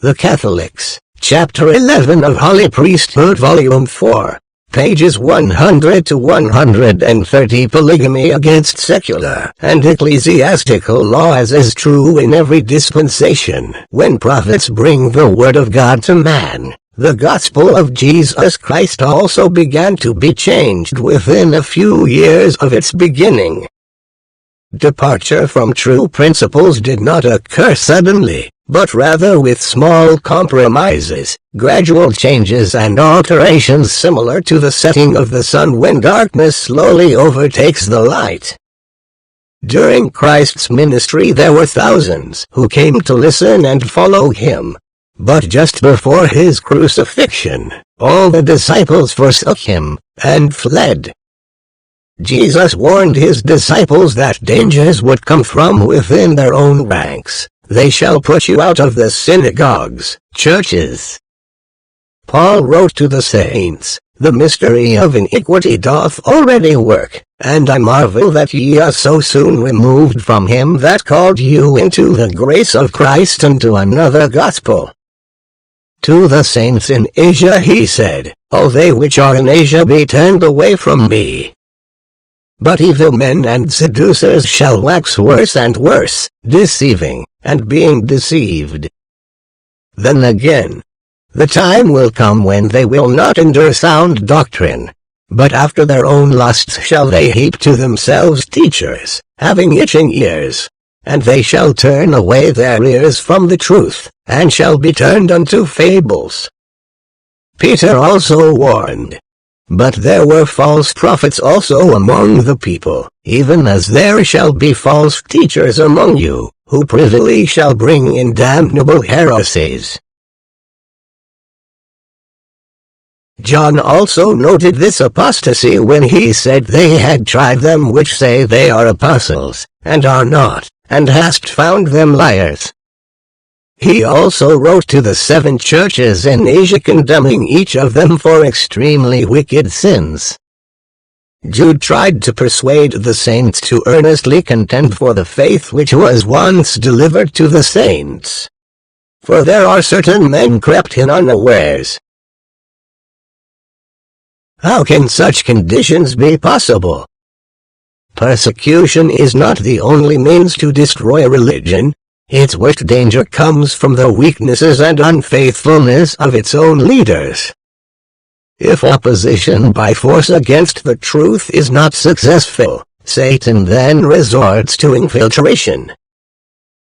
The Catholics, Chapter 11 of Holy Priesthood Volume 4, pages 100 to 130. Polygamy against secular and ecclesiastical law as is true in every dispensation. When prophets bring the word of God to man, the gospel of Jesus Christ also began to be changed within a few years of its beginning. Departure from true principles did not occur suddenly, but rather with small compromises, gradual changes and alterations similar to the setting of the sun when darkness slowly overtakes the light. During Christ's ministry there were thousands who came to listen and follow him. But just before his crucifixion, all the disciples forsook him and fled. Jesus warned his disciples that dangers would come from within their own ranks. They shall put you out of the synagogues, churches. Paul wrote to the saints, the mystery of iniquity doth already work, and I marvel that ye are so soon removed from him that called you into the grace of Christ unto another gospel. To the saints in Asia he said, O they which are in Asia be turned away from me. But evil men and seducers shall wax worse and worse, deceiving, and being deceived. Then again, the time will come when they will not endure sound doctrine, but after their own lusts shall they heap to themselves teachers, having itching ears. And they shall turn away their ears from the truth, and shall be turned unto fables. Peter also warned, but there were false prophets also among the people, even as there shall be false teachers among you, who privily shall bring in damnable heresies. John also noted this apostasy when he said they had tried them which say they are apostles, and are not, and hast found them liars. He also wrote to the 7 churches in Asia condemning each of them for extremely wicked sins. Jude tried to persuade the saints to earnestly contend for the faith which was once delivered to the saints. For there are certain men crept in unawares. How can such conditions be possible? Persecution is not the only means to destroy religion. Its worst danger comes from the weaknesses and unfaithfulness of its own leaders. If opposition by force against the truth is not successful, Satan then resorts to infiltration.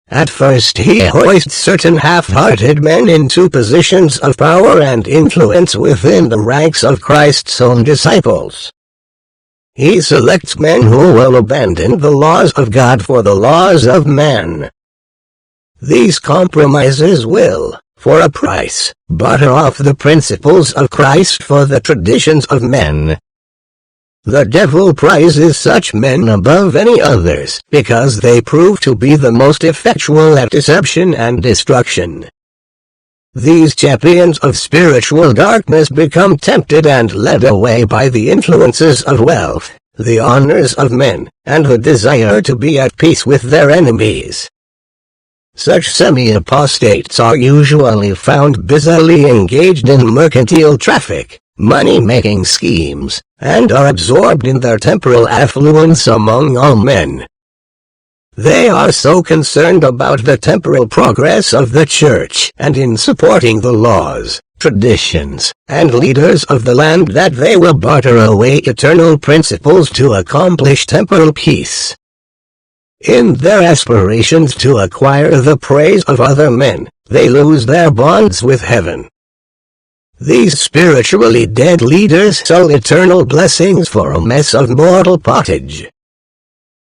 At first he hoists certain half-hearted men into positions of power and influence within the ranks of Christ's own disciples. He selects men who will abandon the laws of God for the laws of man. These compromises will, for a price, butter off the principles of Christ for the traditions of men. The devil prizes such men above any others, because they prove to be the most effectual at deception and destruction. These champions of spiritual darkness become tempted and led away by the influences of wealth, the honors of men, and the desire to be at peace with their enemies. Such semi-apostates are usually found busily engaged in mercantile traffic, money-making schemes, and are absorbed in their temporal affluence among all men. They are so concerned about the temporal progress of the Church and in supporting the laws, traditions, and leaders of the land that they will barter away eternal principles to accomplish temporal peace. In their aspirations to acquire the praise of other men, they lose their bonds with heaven. These spiritually dead leaders sell eternal blessings for a mess of mortal pottage.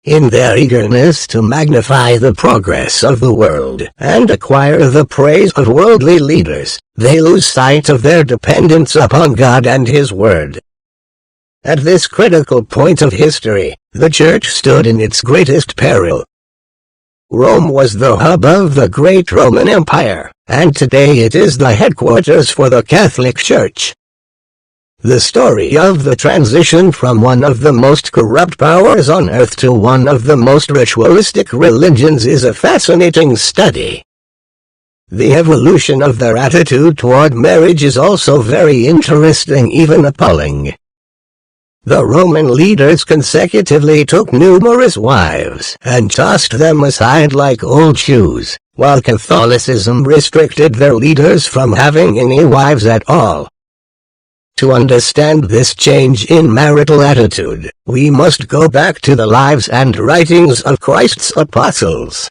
In their eagerness to magnify the progress of the world and acquire the praise of worldly leaders, they lose sight of their dependence upon God and His Word. At this critical point of history, the Church stood in its greatest peril. Rome was the hub of the great Roman Empire, and today it is the headquarters for the Catholic Church. The story of the transition from one of the most corrupt powers on earth to one of the most ritualistic religions is a fascinating study. The evolution of their attitude toward marriage is also very interesting, even appalling. The Roman leaders consecutively took numerous wives and tossed them aside like old shoes, while Catholicism restricted their leaders from having any wives at all. To understand this change in marital attitude, we must go back to the lives and writings of Christ's apostles.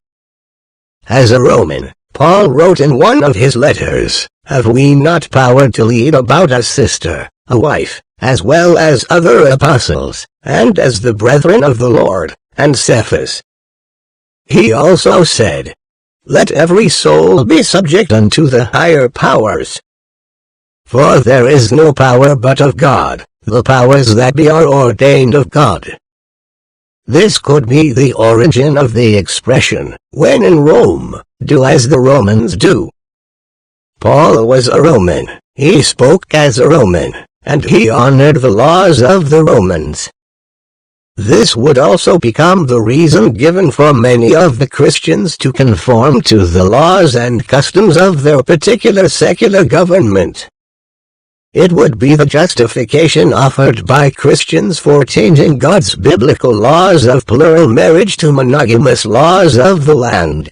As a Roman, Paul wrote in one of his letters, "Have we not power to lead about a sister, a wife, as well as other apostles, and as the brethren of the Lord, and Cephas?" He also said, "Let every soul be subject unto the higher powers. For there is no power but of God, the powers that be are ordained of God." This could be the origin of the expression, "When in Rome, do as the Romans do." Paul was a Roman, he spoke as a Roman, and he honored the laws of the Romans. This would also become the reason given for many of the Christians to conform to the laws and customs of their particular secular government. It would be the justification offered by Christians for changing God's biblical laws of plural marriage to monogamous laws of the land.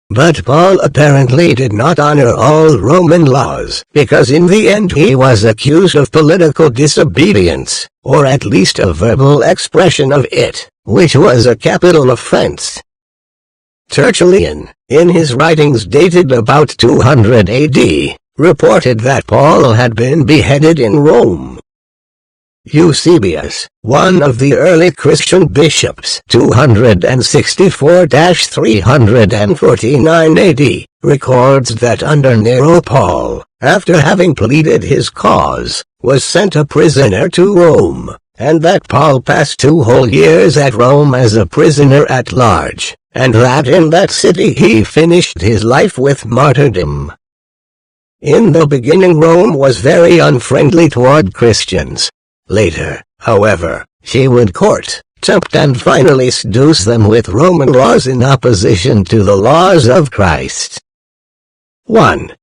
But Paul apparently did not honor all Roman laws, because in the end he was accused of political disobedience, or at least a verbal expression of it, which was a capital offense. Tertullian, in his writings dated about 200 AD, reported that Paul had been beheaded in Rome. Eusebius, one of the early Christian bishops, 264-349 AD, records that under Nero Paul, after having pleaded his cause, was sent a prisoner to Rome, and that Paul passed 2 whole years at Rome as a prisoner at large, and that in that city he finished his life with martyrdom. In the beginning Rome was very unfriendly toward Christians. Later, however, she would court, tempt and finally seduce them with Roman laws in opposition to the laws of Christ. 1.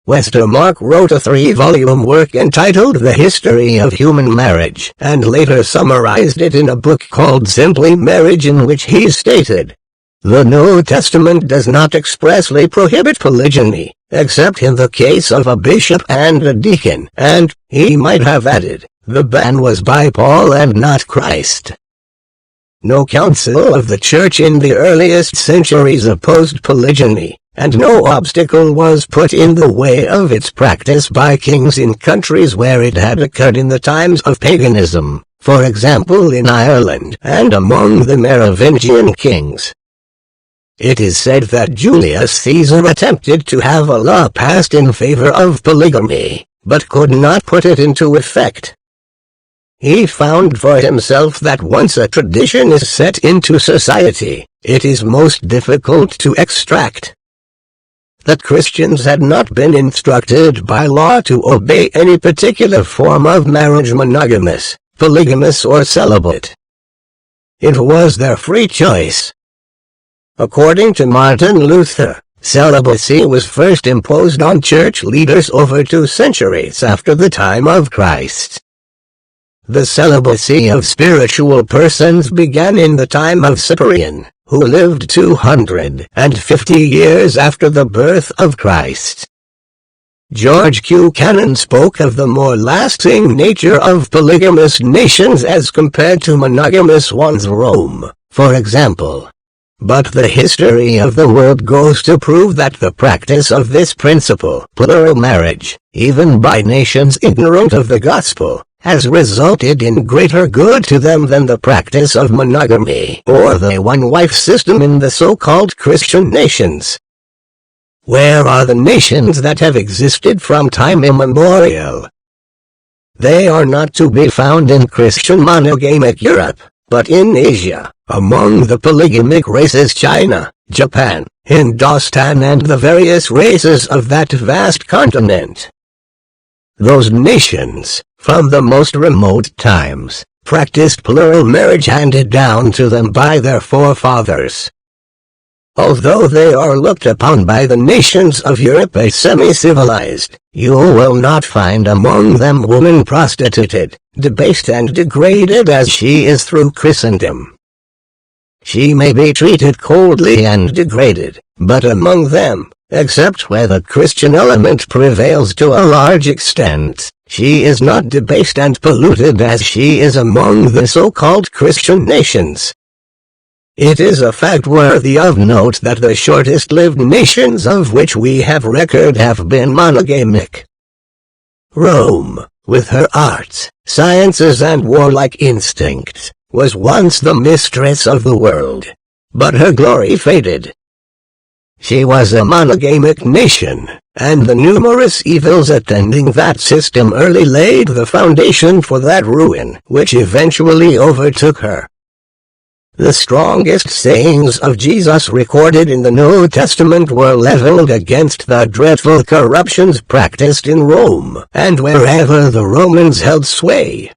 Westermarck wrote a 3-volume work entitled The History of Human Marriage, and later summarized it in a book called Simply Marriage, in which he stated, "The New Testament does not expressly prohibit polygyny, except in the case of a bishop and a deacon," and, he might have added, "the ban was by Paul and not Christ." No council of the Church in the earliest centuries opposed polygyny, and no obstacle was put in the way of its practice by kings in countries where it had occurred in the times of paganism, for example in Ireland and among the Merovingian kings. It is said that Julius Caesar attempted to have a law passed in favor of polygamy, but could not put it into effect. He found for himself that once a tradition is set into society, it is most difficult to extract. That Christians had not been instructed by law to obey any particular form of marriage, monogamous, polygamous or celibate. It was their free choice. According to Martin Luther, celibacy was first imposed on church leaders over 2 centuries after the time of Christ. The celibacy of spiritual persons began in the time of Cyprian, who lived 250 years after the birth of Christ. George Q. Cannon spoke of the more lasting nature of polygamous nations as compared to monogamous ones. Rome, for example. But the history of the world goes to prove that the practice of this principle, plural marriage, even by nations ignorant of the gospel, has resulted in greater good to them than the practice of monogamy or the one-wife system in the so-called Christian nations. Where are the nations that have existed from time immemorial? They are not to be found in Christian monogamic Europe, but in Asia, among the polygamic races China, Japan, Hindustan and the various races of that vast continent. Those nations, from the most remote times, practiced plural marriage handed down to them by their forefathers. Although they are looked upon by the nations of Europe as semi-civilized, you will not find among them woman prostituted, debased and degraded as she is through Christendom. She may be treated coldly and degraded, but among them, except where the Christian element prevails to a large extent, she is not debased and polluted as she is among the so-called Christian nations. It is a fact worthy of note that the shortest-lived nations of which we have record have been monogamic. Rome, with her arts, sciences and warlike instincts, was once the mistress of the world, but her glory faded. She was a monogamic nation, and the numerous evils attending that system early laid the foundation for that ruin which eventually overtook her. The strongest sayings of Jesus recorded in the New Testament were leveled against the dreadful corruptions practiced in Rome, and wherever the Romans held sway.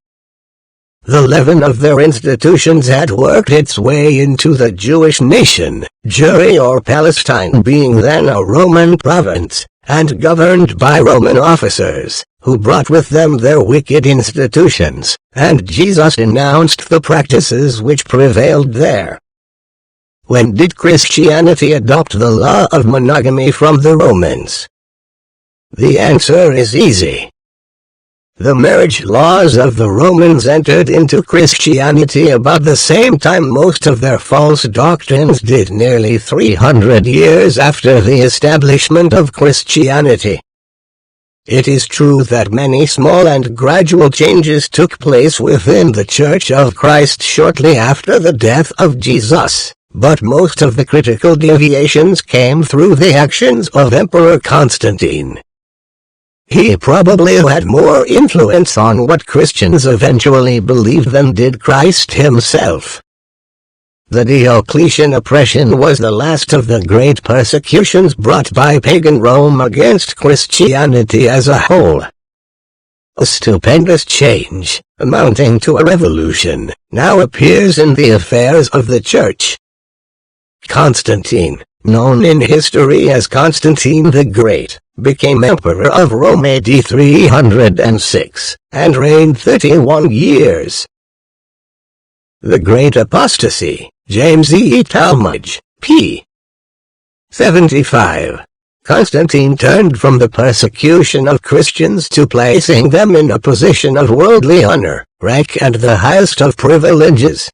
The leaven of their institutions had worked its way into the Jewish nation, Judea or Palestine being then a Roman province, and governed by Roman officers, who brought with them their wicked institutions, and Jesus denounced the practices which prevailed there. When did Christianity adopt the law of monogamy from the Romans? The answer is easy. The marriage laws of the Romans entered into Christianity about the same time most of their false doctrines did, nearly 300 years after the establishment of Christianity. It is true that many small and gradual changes took place within the Church of Christ shortly after the death of Jesus, but most of the critical deviations came through the actions of Emperor Constantine. He probably had more influence on what Christians eventually believed than did Christ himself. The Diocletian Oppression was the last of the great persecutions brought by pagan Rome against Christianity as a whole. A stupendous change, amounting to a revolution, now appears in the affairs of the Church. Constantine, known in history as Constantine the Great, became Emperor of Rome AD 306, and reigned 31 years. The Great Apostasy, James E. Talmage, p. 75. Constantine turned from the persecution of Christians to placing them in a position of worldly honor, rank and the highest of privileges.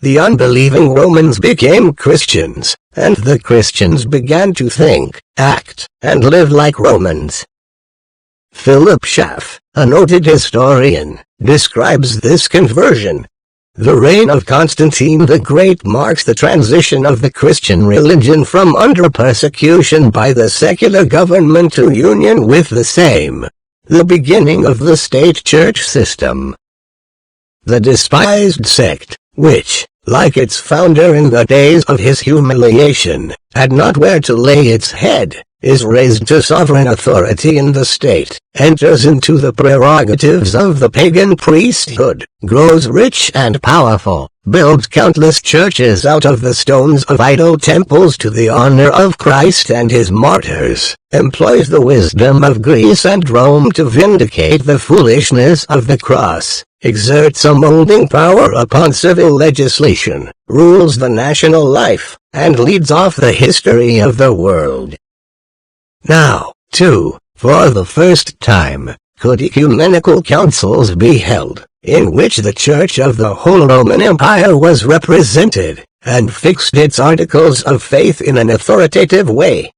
The unbelieving Romans became Christians, and the Christians began to think, act, and live like Romans. Philip Schaff, a noted historian, describes this conversion. The reign of Constantine the Great marks the transition of the Christian religion from under persecution by the secular government to union with the same, the beginning of the state-church system. The despised sect, which, like its founder in the days of his humiliation, had not where to lay its head, is raised to sovereign authority in the state, enters into the prerogatives of the pagan priesthood, grows rich and powerful, builds countless churches out of the stones of idol temples to the honor of Christ and his martyrs, employs the wisdom of Greece and Rome to vindicate the foolishness of the cross, exerts a molding power upon civil legislation, rules the national life, and leads off the history of the world. Now, too, for the first time, could ecumenical councils be held, in which the Church of the whole Roman Empire was represented, and fixed its articles of faith in an authoritative way.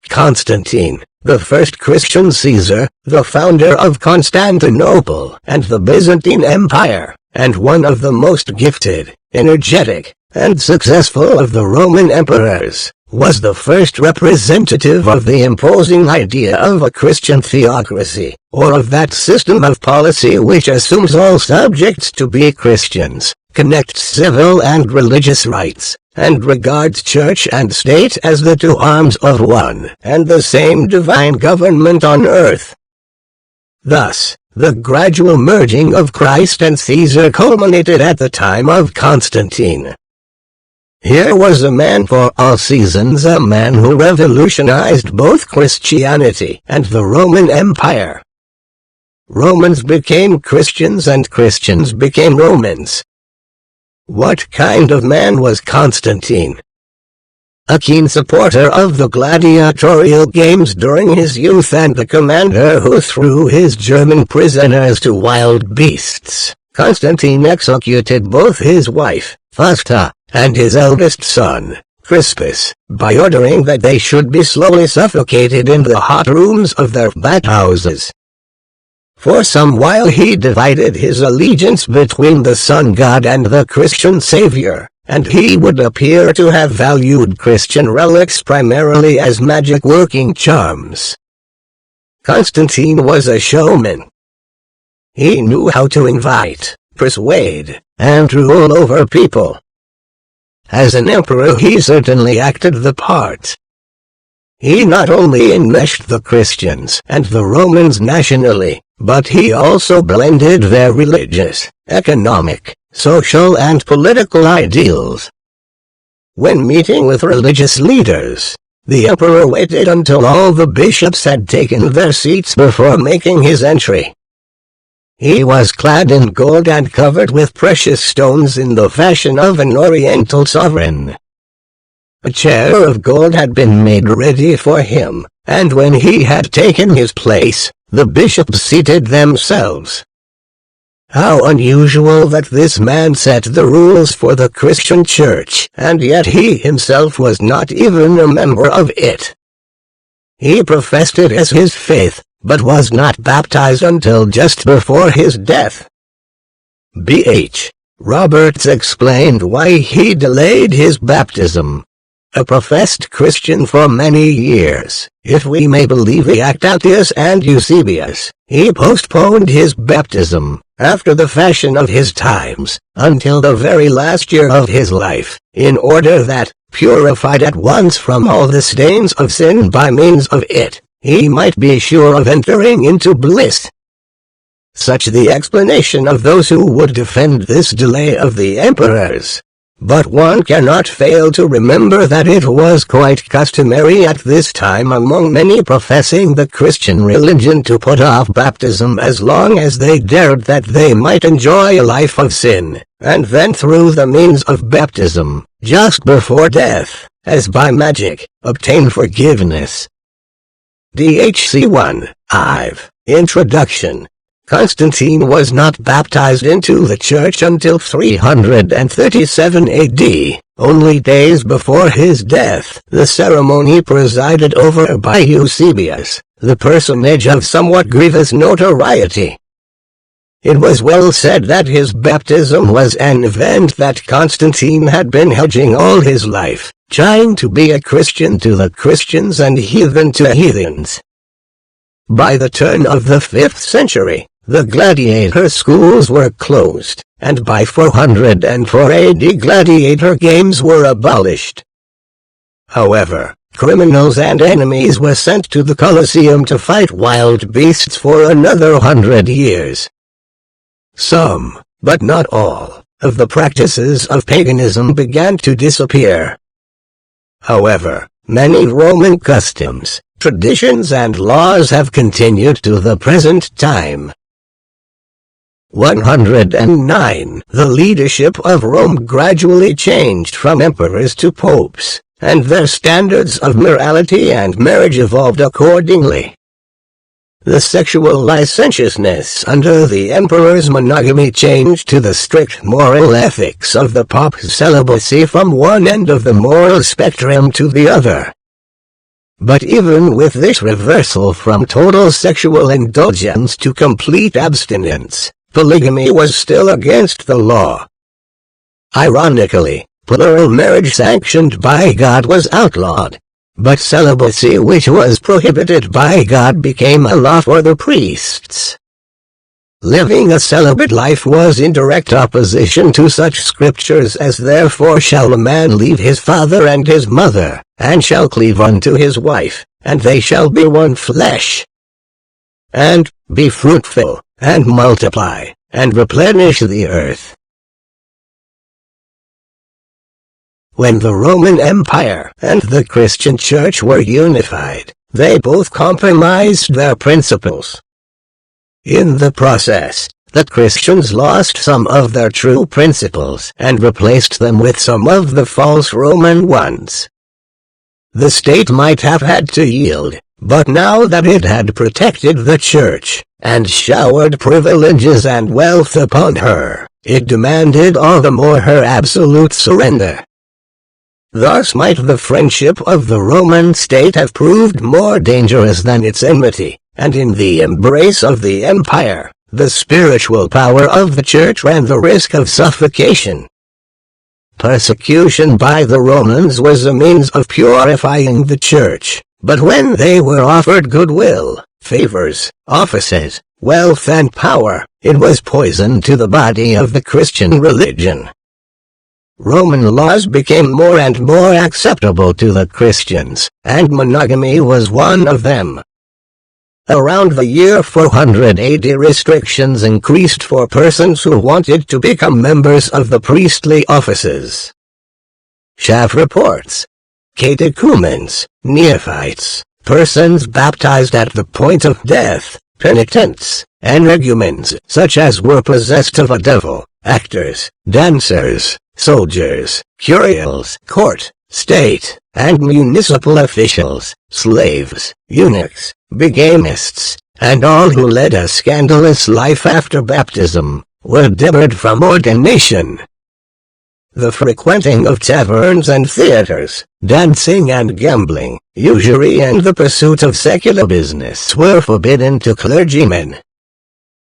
Constantine, the first Christian Caesar, the founder of Constantinople and the Byzantine Empire, and one of the most gifted, energetic, and successful of the Roman emperors, was the first representative of the imposing idea of a Christian theocracy, or of that system of policy which assumes all subjects to be Christians, connects civil and religious rights, and regards church and state as the two arms of one and the same divine government on earth. Thus, the gradual merging of Christ and Caesar culminated at the time of Constantine. Here was a man for all seasons, a man who revolutionized both Christianity and the Roman Empire. Romans became Christians and Christians became Romans. What kind of man was Constantine? A keen supporter of the gladiatorial games during his youth and the commander who threw his German prisoners to wild beasts, Constantine executed both his wife, Fausta, and his eldest son, Crispus, by ordering that they should be slowly suffocated in the hot rooms of their bathhouses. For some while he divided his allegiance between the sun god and the Christian savior, and he would appear to have valued Christian relics primarily as magic-working charms. Constantine was a showman. He knew how to invite, persuade, and rule over people. As an emperor he certainly acted the part. He not only enmeshed the Christians and the Romans nationally, but he also blended their religious, economic, social and political ideals. When meeting with religious leaders, the emperor waited until all the bishops had taken their seats before making his entry. He was clad in gold and covered with precious stones in the fashion of an oriental sovereign. A chair of gold had been made ready for him, and when he had taken his place, the bishops seated themselves. How unusual that this man set the rules for the Christian Church, and yet he himself was not even a member of it. He professed it as his faith, but was not baptized until just before his death. B.H. Roberts explained why he delayed his baptism. A professed Christian for many years, if we may believe Actatius and Eusebius, he postponed his baptism, after the fashion of his times, until the very last year of his life, in order that, purified at once from all the stains of sin by means of it, he might be sure of entering into bliss. Such the explanation of those who would defend this delay of the emperors. But one cannot fail to remember that it was quite customary at this time among many professing the Christian religion to put off baptism as long as they dared, that they might enjoy a life of sin, and then through the means of baptism, just before death, as by magic, obtain forgiveness. DHC 1, Iv. Introduction. Constantine was not baptized into the church until 337 AD, only days before his death, the ceremony presided over by Eusebius, the personage of somewhat grievous notoriety. It was well said that his baptism was an event that Constantine had been hedging all his life, trying to be a Christian to the Christians and heathen to heathens. By the turn of the 5th century, the gladiator schools were closed, and by 404 AD gladiator games were abolished. However, criminals and enemies were sent to the Colosseum to fight wild beasts for another 100 years. Some, but not all, of the practices of paganism began to disappear. However, many Roman customs, traditions and laws have continued to the present time. 109. The leadership of Rome gradually changed from emperors to popes, and their standards of morality and marriage evolved accordingly. The sexual licentiousness under the emperor's monogamy changed to the strict moral ethics of the pope's celibacy from one end of the moral spectrum to the other. But even with this reversal from total sexual indulgence to complete abstinence, polygamy was still against the law. Ironically, plural marriage sanctioned by God was outlawed, but celibacy which was prohibited by God became a law for the priests. Living a celibate life was in direct opposition to such scriptures as "Therefore shall a man leave his father and his mother, and shall cleave unto his wife, and they shall be one flesh. And, be fruitful, and multiply, and replenish the earth." When the Roman Empire and the Christian Church were unified, they both compromised their principles. In the process, the Christians lost some of their true principles and replaced them with some of the false Roman ones. The state might have had to yield, but now that it had protected the Church, and showered privileges and wealth upon her, it demanded all the more her absolute surrender. Thus might the friendship of the Roman state have proved more dangerous than its enmity, and in the embrace of the empire, the spiritual power of the Church ran the risk of suffocation. Persecution by the Romans was a means of purifying the Church, but when they were offered goodwill, favors, offices, wealth and power, it was poison to the body of the Christian religion. Roman laws became more and more acceptable to the Christians, and monogamy was one of them. Around the year 480 restrictions increased for persons who wanted to become members of the priestly offices. Shav reports. Catechumens, neophytes, persons baptized at the point of death, penitents, energumens such as were possessed of a devil, actors, dancers, soldiers, curials, court, state, and municipal officials, slaves, eunuchs, bigamists, and all who led a scandalous life after baptism, were debarred from ordination. The frequenting of taverns and theaters, dancing and gambling, usury and the pursuit of secular business were forbidden to clergymen.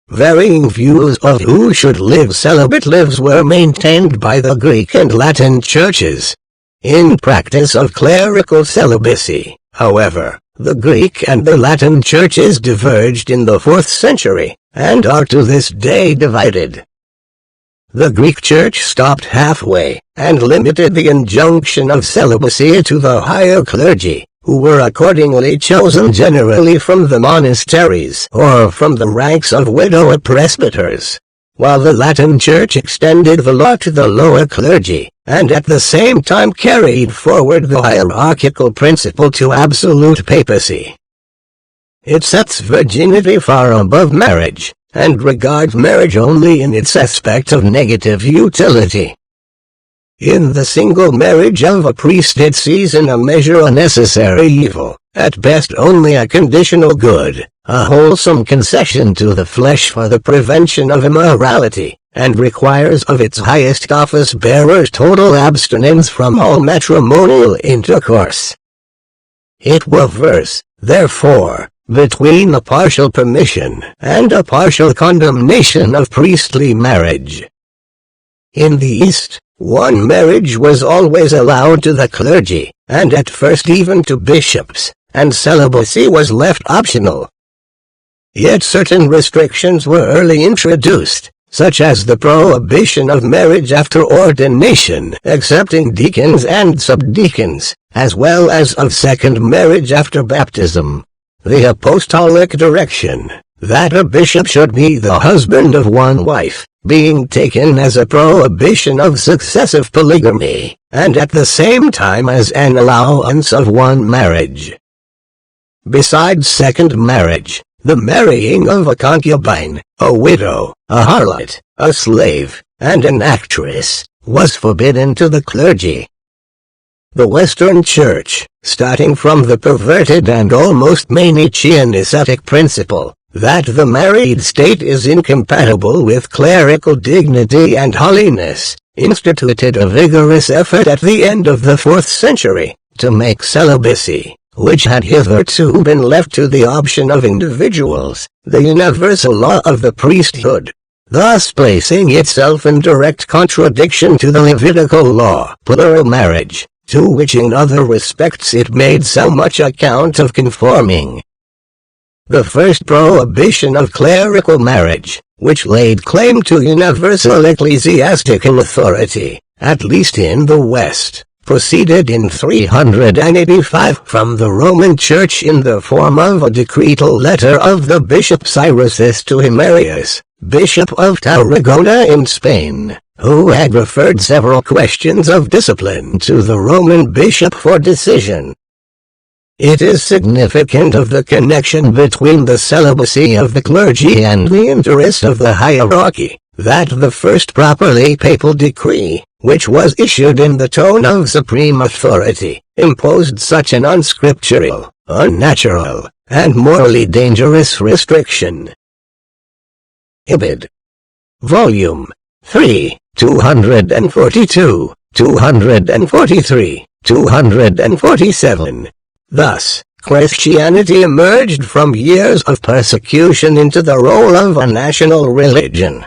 Varying views of who should live celibate lives were maintained by the Greek and Latin churches. In practice of clerical celibacy, however, the Greek and the Latin churches diverged in the 4th century, and are to this day divided. The Greek Church stopped halfway, and limited the injunction of celibacy to the higher clergy, who were accordingly chosen generally from the monasteries or from the ranks of widower presbyters, while the Latin Church extended the law to the lower clergy, and at the same time carried forward the hierarchical principle to absolute papacy. It sets virginity far above marriage, and regards marriage only in its aspect of negative utility. In the single marriage of a priest it sees in a measure a necessary evil, at best only a conditional good, a wholesome concession to the flesh for the prevention of immorality, and requires of its highest office-bearers total abstinence from all matrimonial intercourse. It will verse, therefore, between a partial permission and a partial condemnation of priestly marriage. In the East, one marriage was always allowed to the clergy, and at first even to bishops, and celibacy was left optional. Yet certain restrictions were early introduced, such as the prohibition of marriage after ordination excepting deacons and subdeacons, as well as of second marriage after baptism. The apostolic direction, that a bishop should be the husband of one wife, being taken as a prohibition of successive polygamy, and at the same time as an allowance of one marriage. Besides second marriage, the marrying of a concubine, a widow, a harlot, a slave, and an actress, was forbidden to the clergy. The Western Church, starting from the perverted and almost Manichaean ascetic principle, that the married state is incompatible with clerical dignity and holiness, instituted a vigorous effort at the end of the 4th century, to make celibacy, which had hitherto been left to the option of individuals, the universal law of the priesthood, thus placing itself in direct contradiction to the Levitical law, plural marriage, to which in other respects it made so much account of conforming. The first prohibition of clerical marriage, which laid claim to universal ecclesiastical authority, at least in the West, proceeded in 385 from the Roman Church in the form of a decretal letter of the Bishop Cyrus to Himerius, Bishop of Tarragona in Spain, who had referred several questions of discipline to the Roman bishop for decision. It is significant of the connection between the celibacy of the clergy and the interest of the hierarchy, that the first properly papal decree, which was issued in the tone of supreme authority, imposed such an unscriptural, unnatural, and morally dangerous restriction. Ibid. Volume 3, 242, 243, 247. Thus, Christianity emerged from years of persecution into the role of a national religion.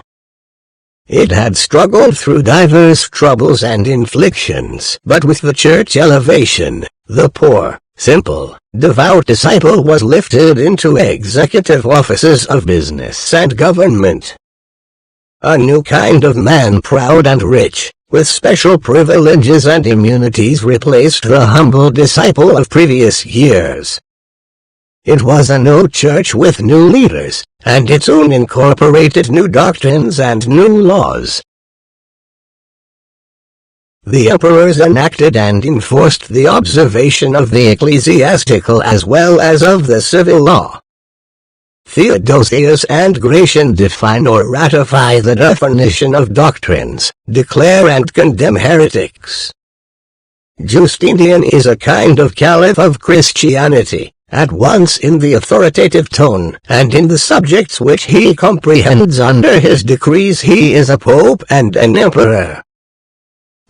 It had struggled through diverse troubles and inflictions, but with the church elevation, the poor, simple, devout disciple was lifted into executive offices of business and government. A new kind of man, proud and rich, with special privileges and immunities, replaced the humble disciple of previous years. It was a new church with new leaders, and its own incorporated new doctrines and new laws. The emperors enacted and enforced the observation of the ecclesiastical as well as of the civil law. Theodosius and Gratian define or ratify the definition of doctrines, declare and condemn heretics. Justinian is a kind of caliph of Christianity, at once in the authoritative tone and in the subjects which he comprehends under his decrees. He is a pope and an emperor.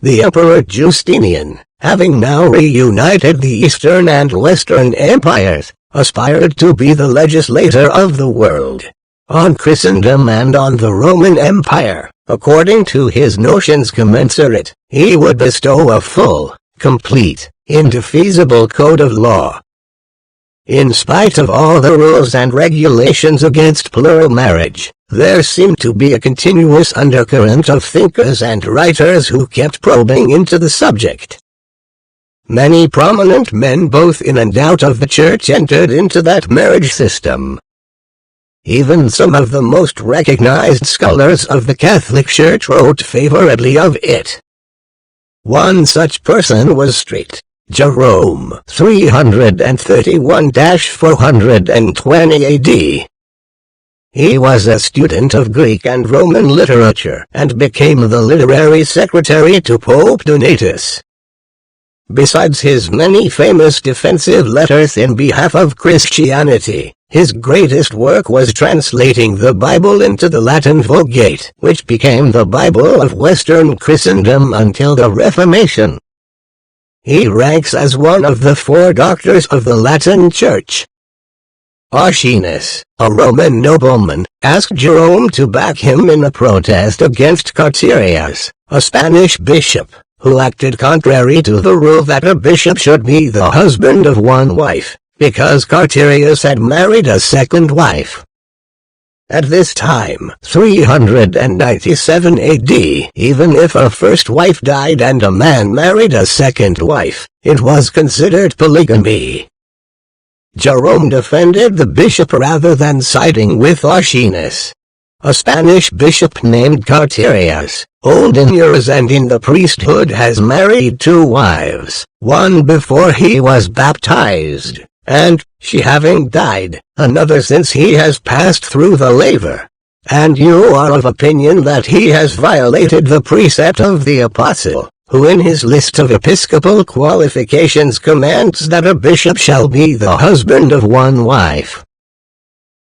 The Emperor Justinian, having now reunited the Eastern and Western empires, aspired to be the legislator of the world, on Christendom and on the Roman Empire. According to his notions commensurate, he would bestow a full, complete, indefeasible code of law. In spite of all the rules and regulations against plural marriage, there seemed to be a continuous undercurrent of thinkers and writers who kept probing into the subject. Many prominent men both in and out of the church entered into that marriage system. Even some of the most recognized scholars of the Catholic Church wrote favorably of it. One such person was St. Jerome, 331-420 AD. He was a student of Greek and Roman literature and became the literary secretary to Pope Donatus. Besides his many famous defensive letters in behalf of Christianity, his greatest work was translating the Bible into the Latin Vulgate, which became the Bible of Western Christendom until the Reformation. He ranks as one of the 4 doctors of the Latin Church. Archinus, a Roman nobleman, asked Jerome to back him in a protest against Carterius, a Spanish bishop, who acted contrary to the rule that a bishop should be the husband of one wife, because Carterius had married a second wife. At this time, 397 AD, even if a first wife died and a man married a second wife, it was considered polygamy. Jerome defended the bishop rather than siding with Archinus. A Spanish bishop named Carterius, old in years and in the priesthood, has married 2 wives, one before he was baptized, and, she having died, another since he has passed through the laver. And you are of opinion that he has violated the precept of the apostle, who in his list of episcopal qualifications commands that a bishop shall be the husband of one wife.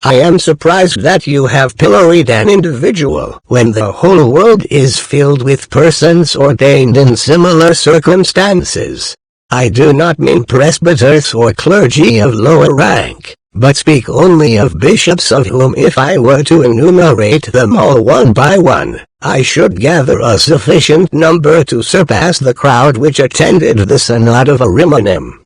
I am surprised that you have pilloried an individual when the whole world is filled with persons ordained in similar circumstances. I do not mean presbyters or clergy of lower rank, but speak only of bishops, of whom if I were to enumerate them all one by one, I should gather a sufficient number to surpass the crowd which attended the Synod of Ariminum.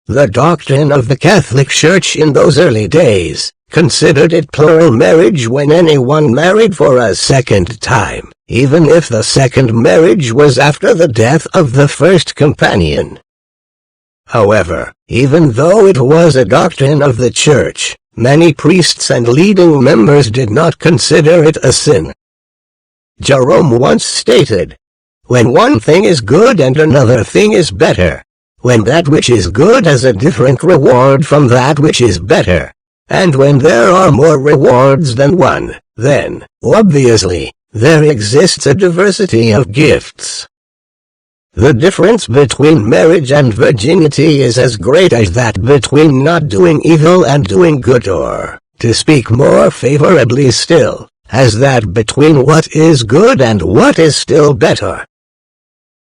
The doctrine of the Catholic Church in those early days considered it plural marriage when anyone married for a second time, even if the second marriage was after the death of the first companion. However, even though it was a doctrine of the Church, many priests and leading members did not consider it a sin. Jerome once stated, "When one thing is good and another thing is better, when that which is good has a different reward from that which is better, and when there are more rewards than one, then, obviously, there exists a diversity of gifts." The difference between marriage and virginity is as great as that between not doing evil and doing good, or, to speak more favorably still, as that between what is good and what is still better.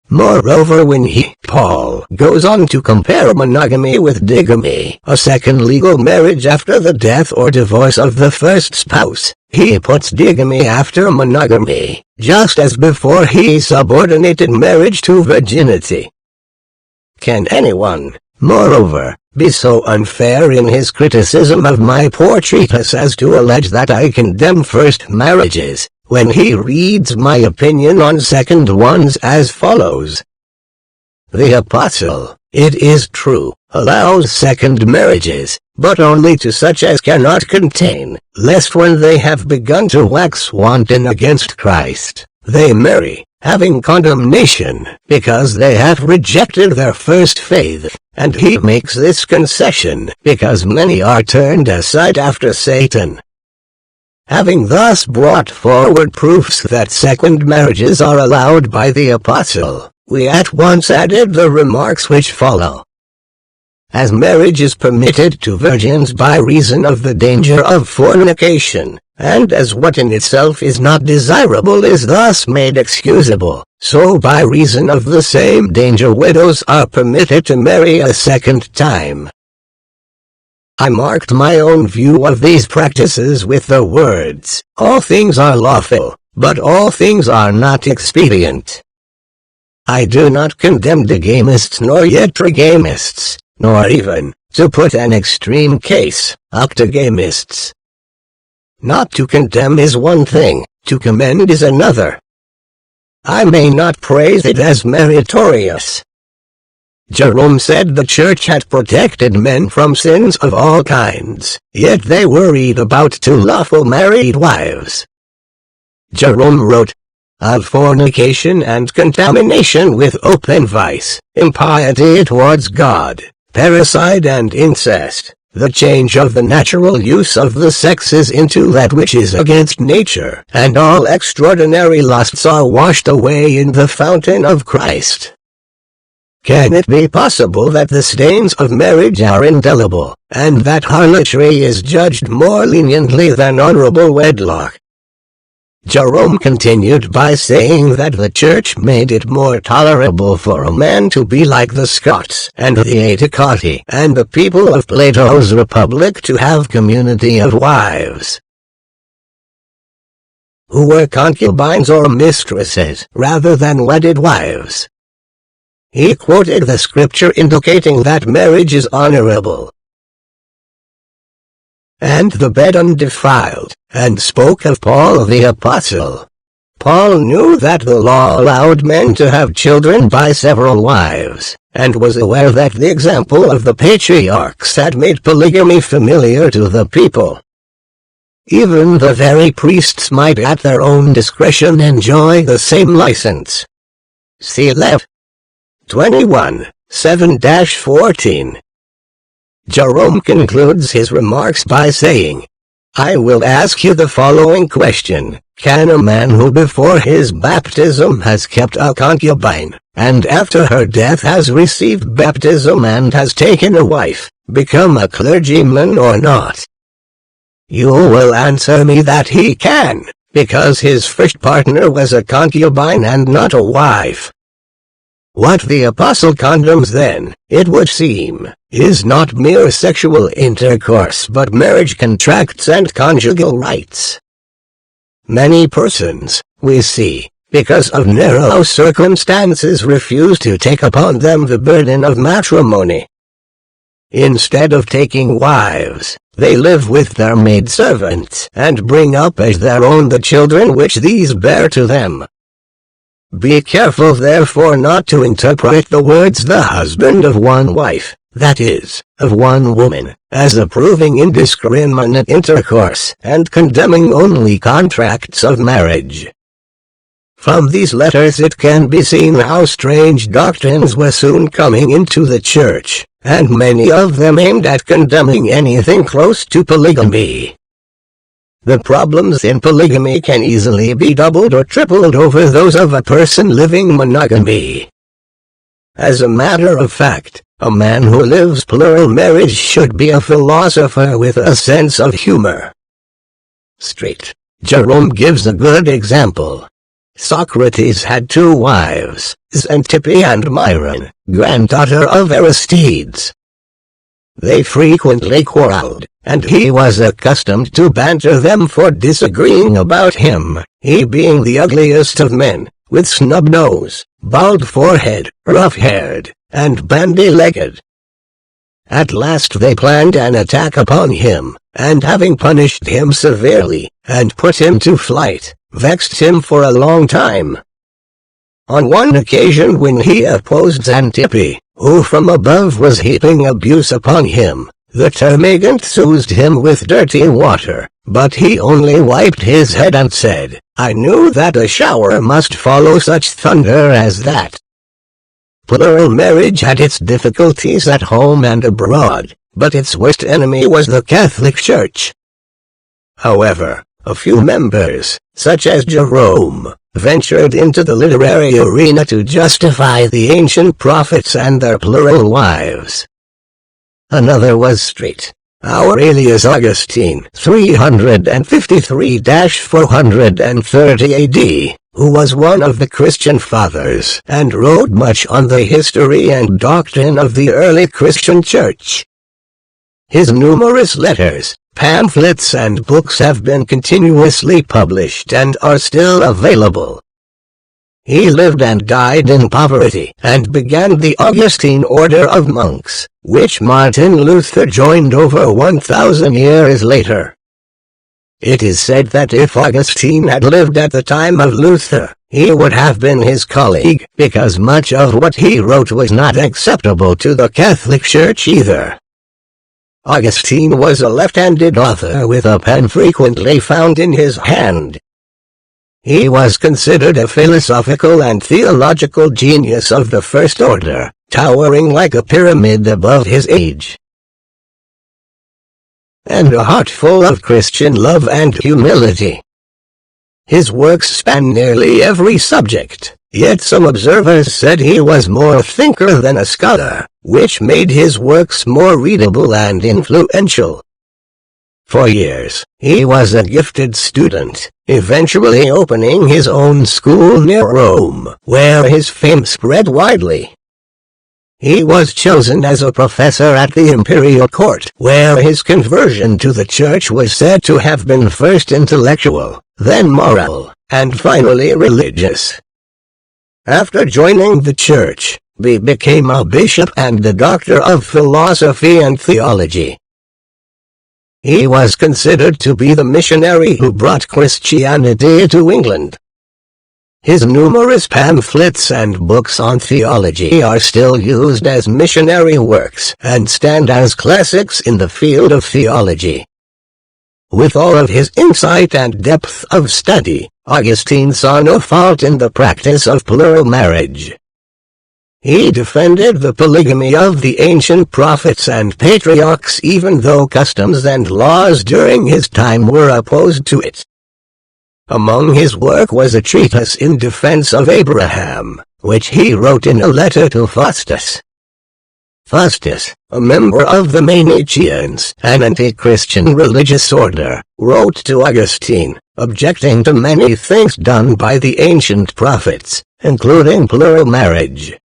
Moreover, when Paul goes on to compare monogamy with digamy, a second legal marriage after the death or divorce of the first spouse, he puts digamy after monogamy, just as before he subordinated marriage to virginity. Can anyone, moreover, be so unfair in his criticism of my poor treatise as to allege that I condemn first marriages, when he reads my opinion on second ones as follows? The Apostle, it is true, allows second marriages, but only to such as cannot contain, lest when they have begun to wax wanton against Christ, they marry, having condemnation, because they have rejected their first faith. And he makes this concession, because many are turned aside after Satan. Having thus brought forward proofs that second marriages are allowed by the Apostle, we at once added the remarks which follow. As marriage is permitted to virgins by reason of the danger of fornication, and as what in itself is not desirable is thus made excusable, so by reason of the same danger widows are permitted to marry a second time. I marked my own view of these practices with the words, "All things are lawful, but all things are not expedient." I do not condemn digamists nor yet trigamists, nor even, to put an extreme case, octogamists. Not to condemn is one thing, to commend is another. I may not praise it as meritorious. Jerome said the church had protected men from sins of all kinds, yet they worried about two lawful married wives. Jerome wrote, "Of fornication and contamination with open vice, impiety towards God, parricide and incest, the change of the natural use of the sexes into that which is against nature, and all extraordinary lusts are washed away in the fountain of Christ." Can it be possible that the stains of marriage are indelible, and that harlotry is judged more leniently than honorable wedlock? Jerome continued by saying that the Church made it more tolerable for a man to be like the Scots and the Atticoti and the people of Plato's Republic to have community of wives who were concubines or mistresses rather than wedded wives. He quoted the scripture indicating that marriage is honorable and the bed undefiled, and spoke of Paul the Apostle. Paul knew that the law allowed men to have children by several wives, and was aware that the example of the patriarchs had made polygamy familiar to the people. Even the very priests might at their own discretion enjoy the same license. See Lev. 21, 7-14. Jerome concludes his remarks by saying, "I will ask you the following question. Can a man who before his baptism has kept a concubine, and after her death has received baptism and has taken a wife, become a clergyman or not?" You will answer me that he can, because his first partner was a concubine and not a wife. What the Apostle condemns then, it would seem, is not mere sexual intercourse but marriage contracts and conjugal rights. Many persons, we see, because of narrow circumstances refuse to take upon them the burden of matrimony. Instead of taking wives, they live with their maidservants and bring up as their own the children which these bear to them. Be careful therefore not to interpret the words "the husband of one wife," that is, of one woman, as approving indiscriminate intercourse and condemning only contracts of marriage. From these letters it can be seen how strange doctrines were soon coming into the church, and many of them aimed at condemning anything close to polygamy. The problems in polygamy can easily be doubled or tripled over those of a person living monogamy. As a matter of fact, a man who lives plural marriage should be a philosopher with a sense of humor. Straight. Jerome gives a good example. Socrates had 2 wives, Xantippe and Myron, granddaughter of Aristides. They frequently quarreled, and he was accustomed to banter them for disagreeing about him, he being the ugliest of men, with snub nose, bald forehead, rough-haired, and bandy-legged. At last they planned an attack upon him, and having punished him severely, and put him to flight, vexed him for a long time. On one occasion when he opposed Xantippe, who from above was heaping abuse upon him, the termagant soothed him with dirty water, but he only wiped his head and said, "I knew that a shower must follow such thunder as that." Plural marriage had its difficulties at home and abroad, but its worst enemy was the Catholic Church. However, a few members, such as Jerome, ventured into the literary arena to justify the ancient prophets and their plural wives. Another was straight. Aurelius Augustine, 353–430 AD, who was one of the Christian fathers and wrote much on the history and doctrine of the early Christian Church. His numerous letters, pamphlets and books have been continuously published and are still available. He lived and died in poverty and began the Augustine order of monks, which Martin Luther joined over 1,000 years later. It is said that if Augustine had lived at the time of Luther, he would have been his colleague, because much of what he wrote was not acceptable to the Catholic Church either. Augustine was a left-handed author with a pen frequently found in his hand. He was considered a philosophical and theological genius of the first order, towering like a pyramid above his age. And a heart full of Christian love and humility. His works span nearly every subject, yet some observers said he was more a thinker than a scholar, which made his works more readable and influential. For years, he was a gifted student, eventually opening his own school near Rome, where his fame spread widely. He was chosen as a professor at the imperial court, where his conversion to the church was said to have been first intellectual, then moral, and finally religious. After joining the church, he became a bishop and a doctor of philosophy and theology. He was considered to be the missionary who brought Christianity to England. His numerous pamphlets and books on theology are still used as missionary works and stand as classics in the field of theology. With all of his insight and depth of study, Augustine saw no fault in the practice of plural marriage. He defended the polygamy of the ancient prophets and patriarchs even though customs and laws during his time were opposed to it. Among his work was a treatise in defense of Abraham, which he wrote in a letter to Faustus. Faustus, a member of the Manichaeans, an anti-Christian religious order, wrote to Augustine, objecting to many things done by the ancient prophets, including plural marriage.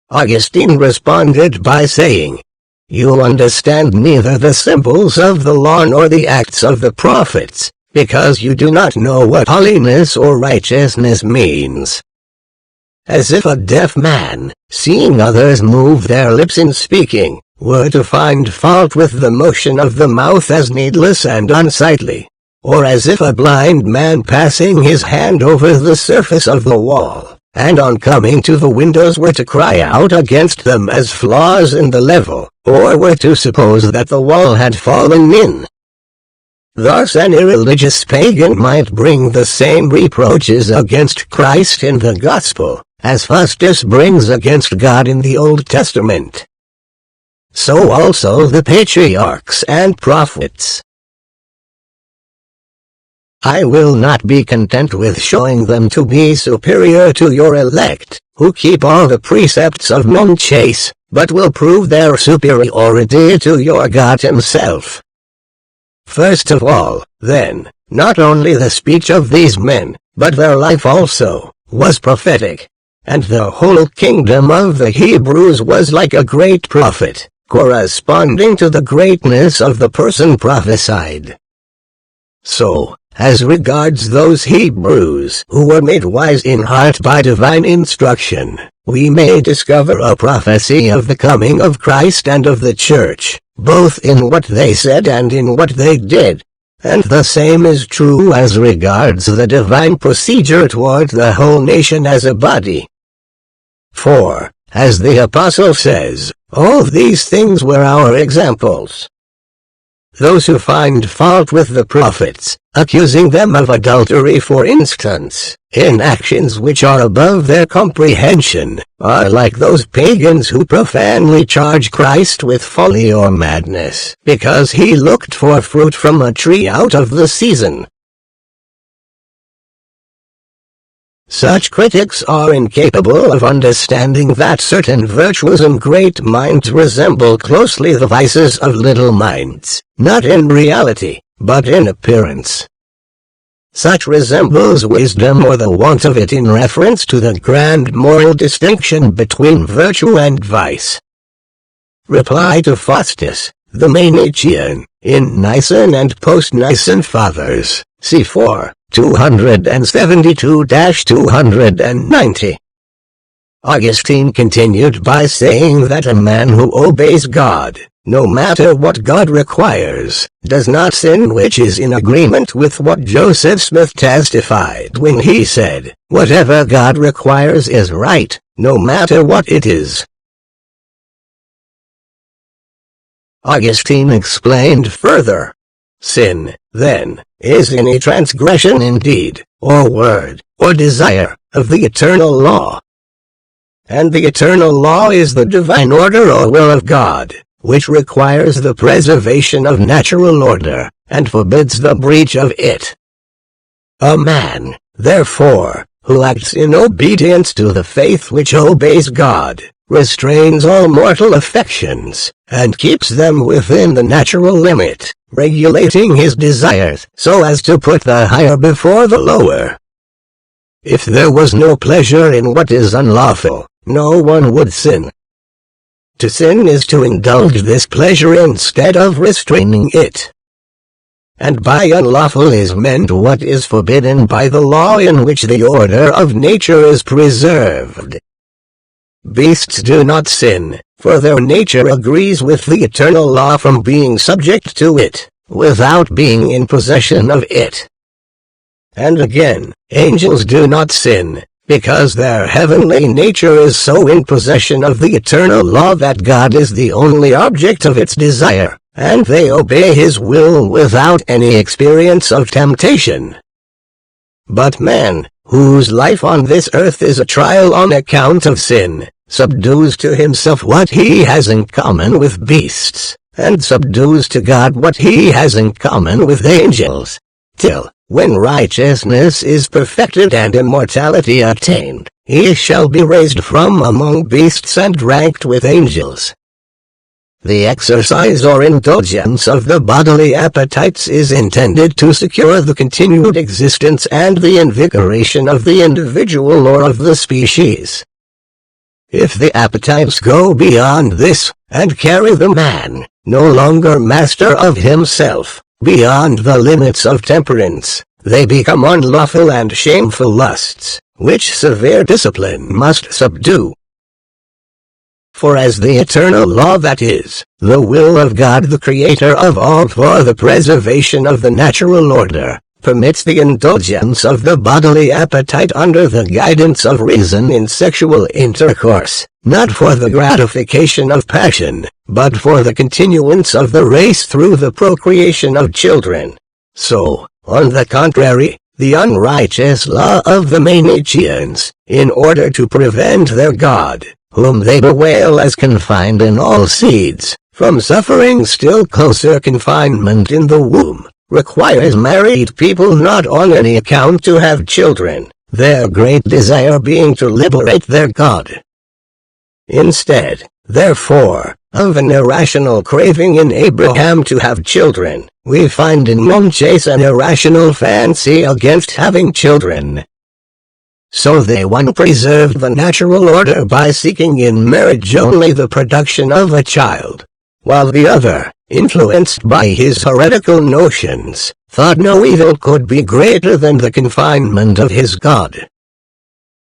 Augustine responded by saying, "You understand neither the symbols of the law nor the acts of the prophets, because you do not know what holiness or righteousness means." As if a deaf man, seeing others move their lips in speaking, were to find fault with the motion of the mouth as needless and unsightly, or as if a blind man passing his hand over the surface of the wall, and on coming to the windows were to cry out against them as flaws in the level, or were to suppose that the wall had fallen in. Thus an irreligious pagan might bring the same reproaches against Christ in the Gospel, as Faustus brings against God in the Old Testament. So also the patriarchs and prophets. I will not be content with showing them to be superior to your elect, who keep all the precepts of Moses, but will prove their superiority to your God himself. First of all, then, not only the speech of these men, but their life also, was prophetic. And the whole kingdom of the Hebrews was like a great prophet, corresponding to the greatness of the person prophesied. So, as regards those Hebrews who were made wise in heart by divine instruction, we may discover a prophecy of the coming of Christ and of the Church, both in what they said and in what they did. And the same is true as regards the divine procedure toward the whole nation as a body. For, as the Apostle says, all these things were our examples. Those who find fault with the prophets, accusing them of adultery for instance, in actions which are above their comprehension, are like those pagans who profanely charge Christ with folly or madness, because he looked for fruit from a tree out of the season. Such critics are incapable of understanding that certain virtues in great minds resemble closely the vices of little minds, not in reality, but in appearance. Such resembles wisdom or the want of it in reference to the grand moral distinction between virtue and vice. Reply to Faustus, the Manichaean, in Nicene and Post-Nicene Fathers, c. 272-290. Augustine continued by saying that a man who obeys God, no matter what God requires, does not sin, which is in agreement with what Joseph Smith testified when he said, "Whatever God requires is right, no matter what it is." Augustine explained further, "Sin, then, is any transgression in deed, or word, or desire, of the eternal law. And the eternal law is the divine order or will of God, which requires the preservation of natural order, and forbids the breach of it. A man, therefore, who acts in obedience to the faith which obeys God, restrains all mortal affections, and keeps them within the natural limit, regulating his desires so as to put the higher before the lower. If there was no pleasure in what is unlawful, no one would sin. To sin is to indulge this pleasure instead of restraining it. And by unlawful is meant what is forbidden by the law in which the order of nature is preserved. Beasts do not sin, for their nature agrees with the eternal law from being subject to it, without being in possession of it. And again, angels do not sin, because their heavenly nature is so in possession of the eternal law that God is the only object of its desire, and they obey his will without any experience of temptation. But man, whose life on this earth is a trial on account of sin, subdues to himself what he has in common with beasts, and subdues to God what he has in common with angels, till, when righteousness is perfected and immortality attained, he shall be raised from among beasts and ranked with angels. The exercise or indulgence of the bodily appetites is intended to secure the continued existence and the invigoration of the individual or of the species. If the appetites go beyond this, and carry the man, no longer master of himself, beyond the limits of temperance, they become unlawful and shameful lusts, which severe discipline must subdue. For as the eternal law, that is, the will of God the Creator of all for the preservation of the natural order, permits the indulgence of the bodily appetite under the guidance of reason in sexual intercourse, not for the gratification of passion, but for the continuance of the race through the procreation of children. So, on the contrary, the unrighteous law of the Manichaeans, in order to prevent their God, whom they bewail as confined in all seeds, from suffering still closer confinement in the womb, requires married people not on any account to have children, their great desire being to liberate their God. Instead, therefore, of an irrational craving in Abraham to have children, we find in Monches an irrational fancy against having children. So they one preserved the natural order by seeking in marriage only the production of a child, while the other, influenced by his heretical notions, thought no evil could be greater than the confinement of his God.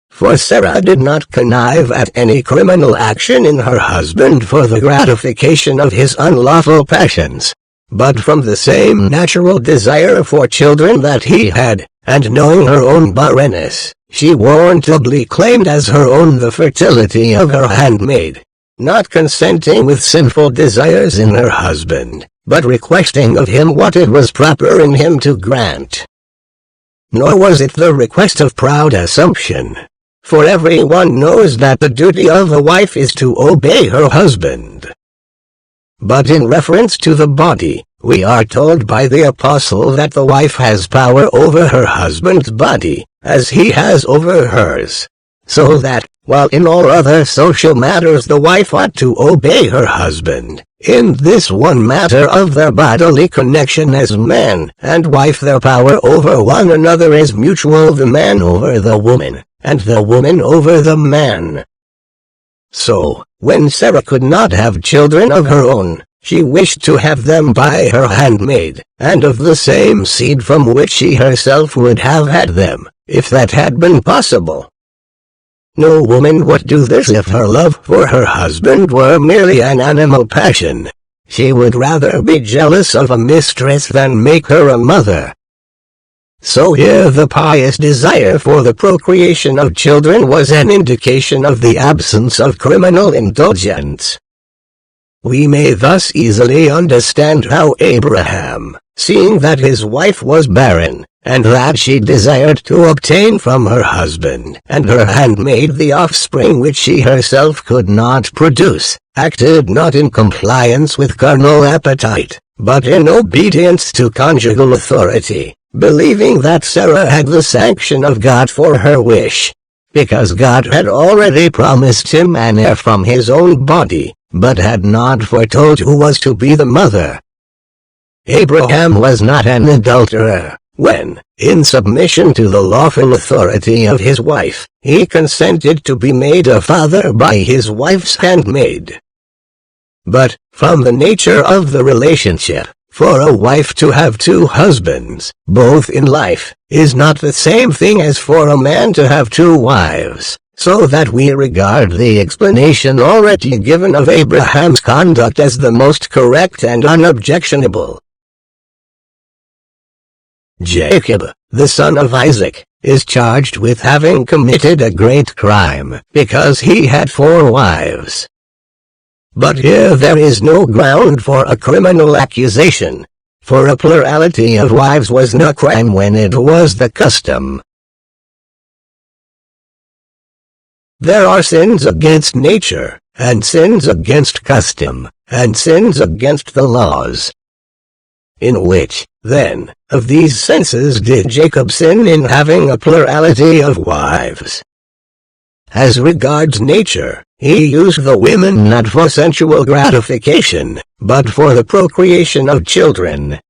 For Sarah did not connive at any criminal action in her husband for the gratification of his unlawful passions, but from the same natural desire for children that he had, and knowing her own barrenness, she warrantably claimed as her own the fertility of her handmaid, not consenting with sinful desires in her husband, but requesting of him what it was proper in him to grant. Nor was it the request of proud assumption, for everyone knows that the duty of a wife is to obey her husband. But in reference to the body, we are told by the apostle that the wife has power over her husband's body, as he has over hers. So that, while in all other social matters the wife ought to obey her husband, in this one matter of their bodily connection as man and wife their power over one another is mutual, the man over the woman, and the woman over the man. So, when Sarah could not have children of her own, she wished to have them by her handmaid, and of the same seed from which she herself would have had them, if that had been possible. No woman would do this if her love for her husband were merely an animal passion. She would rather be jealous of a mistress than make her a mother. So here the pious desire for the procreation of children was an indication of the absence of criminal indulgence. We may thus easily understand how Abraham, seeing that his wife was barren, and that she desired to obtain from her husband and her handmaid the offspring which she herself could not produce, acted not in compliance with carnal appetite, but in obedience to conjugal authority, believing that Sarah had the sanction of God for her wish, because God had already promised him an heir from his own body, but had not foretold who was to be the mother. Abraham was not an adulterer, when, in submission to the lawful authority of his wife, he consented to be made a father by his wife's handmaid. But, from the nature of the relationship, for a wife to have two husbands, both in life, is not the same thing as for a man to have two wives, so that we regard the explanation already given of Abraham's conduct as the most correct and unobjectionable. Jacob, the son of Isaac, is charged with having committed a great crime, because he had 4 wives. But here there is no ground for a criminal accusation, for a plurality of wives was no crime when it was the custom. There are sins against nature, and sins against custom, and sins against the laws. In which, then, of these senses did Jacob sin in having a plurality of wives? As regards nature, he used the women not for sensual gratification, but for the procreation of children.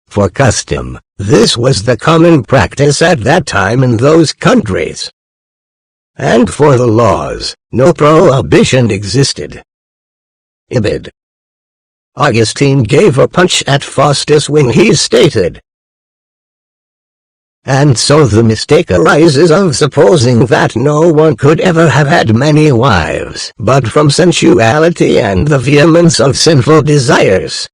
For custom, this was the common practice at that time in those countries. And for the laws, no prohibition existed. Ibid. Augustine gave a punch at Faustus when he stated, "And so the mistake arises of supposing that no one could ever have had many wives, but from sensuality and the vehemence of sinful desires."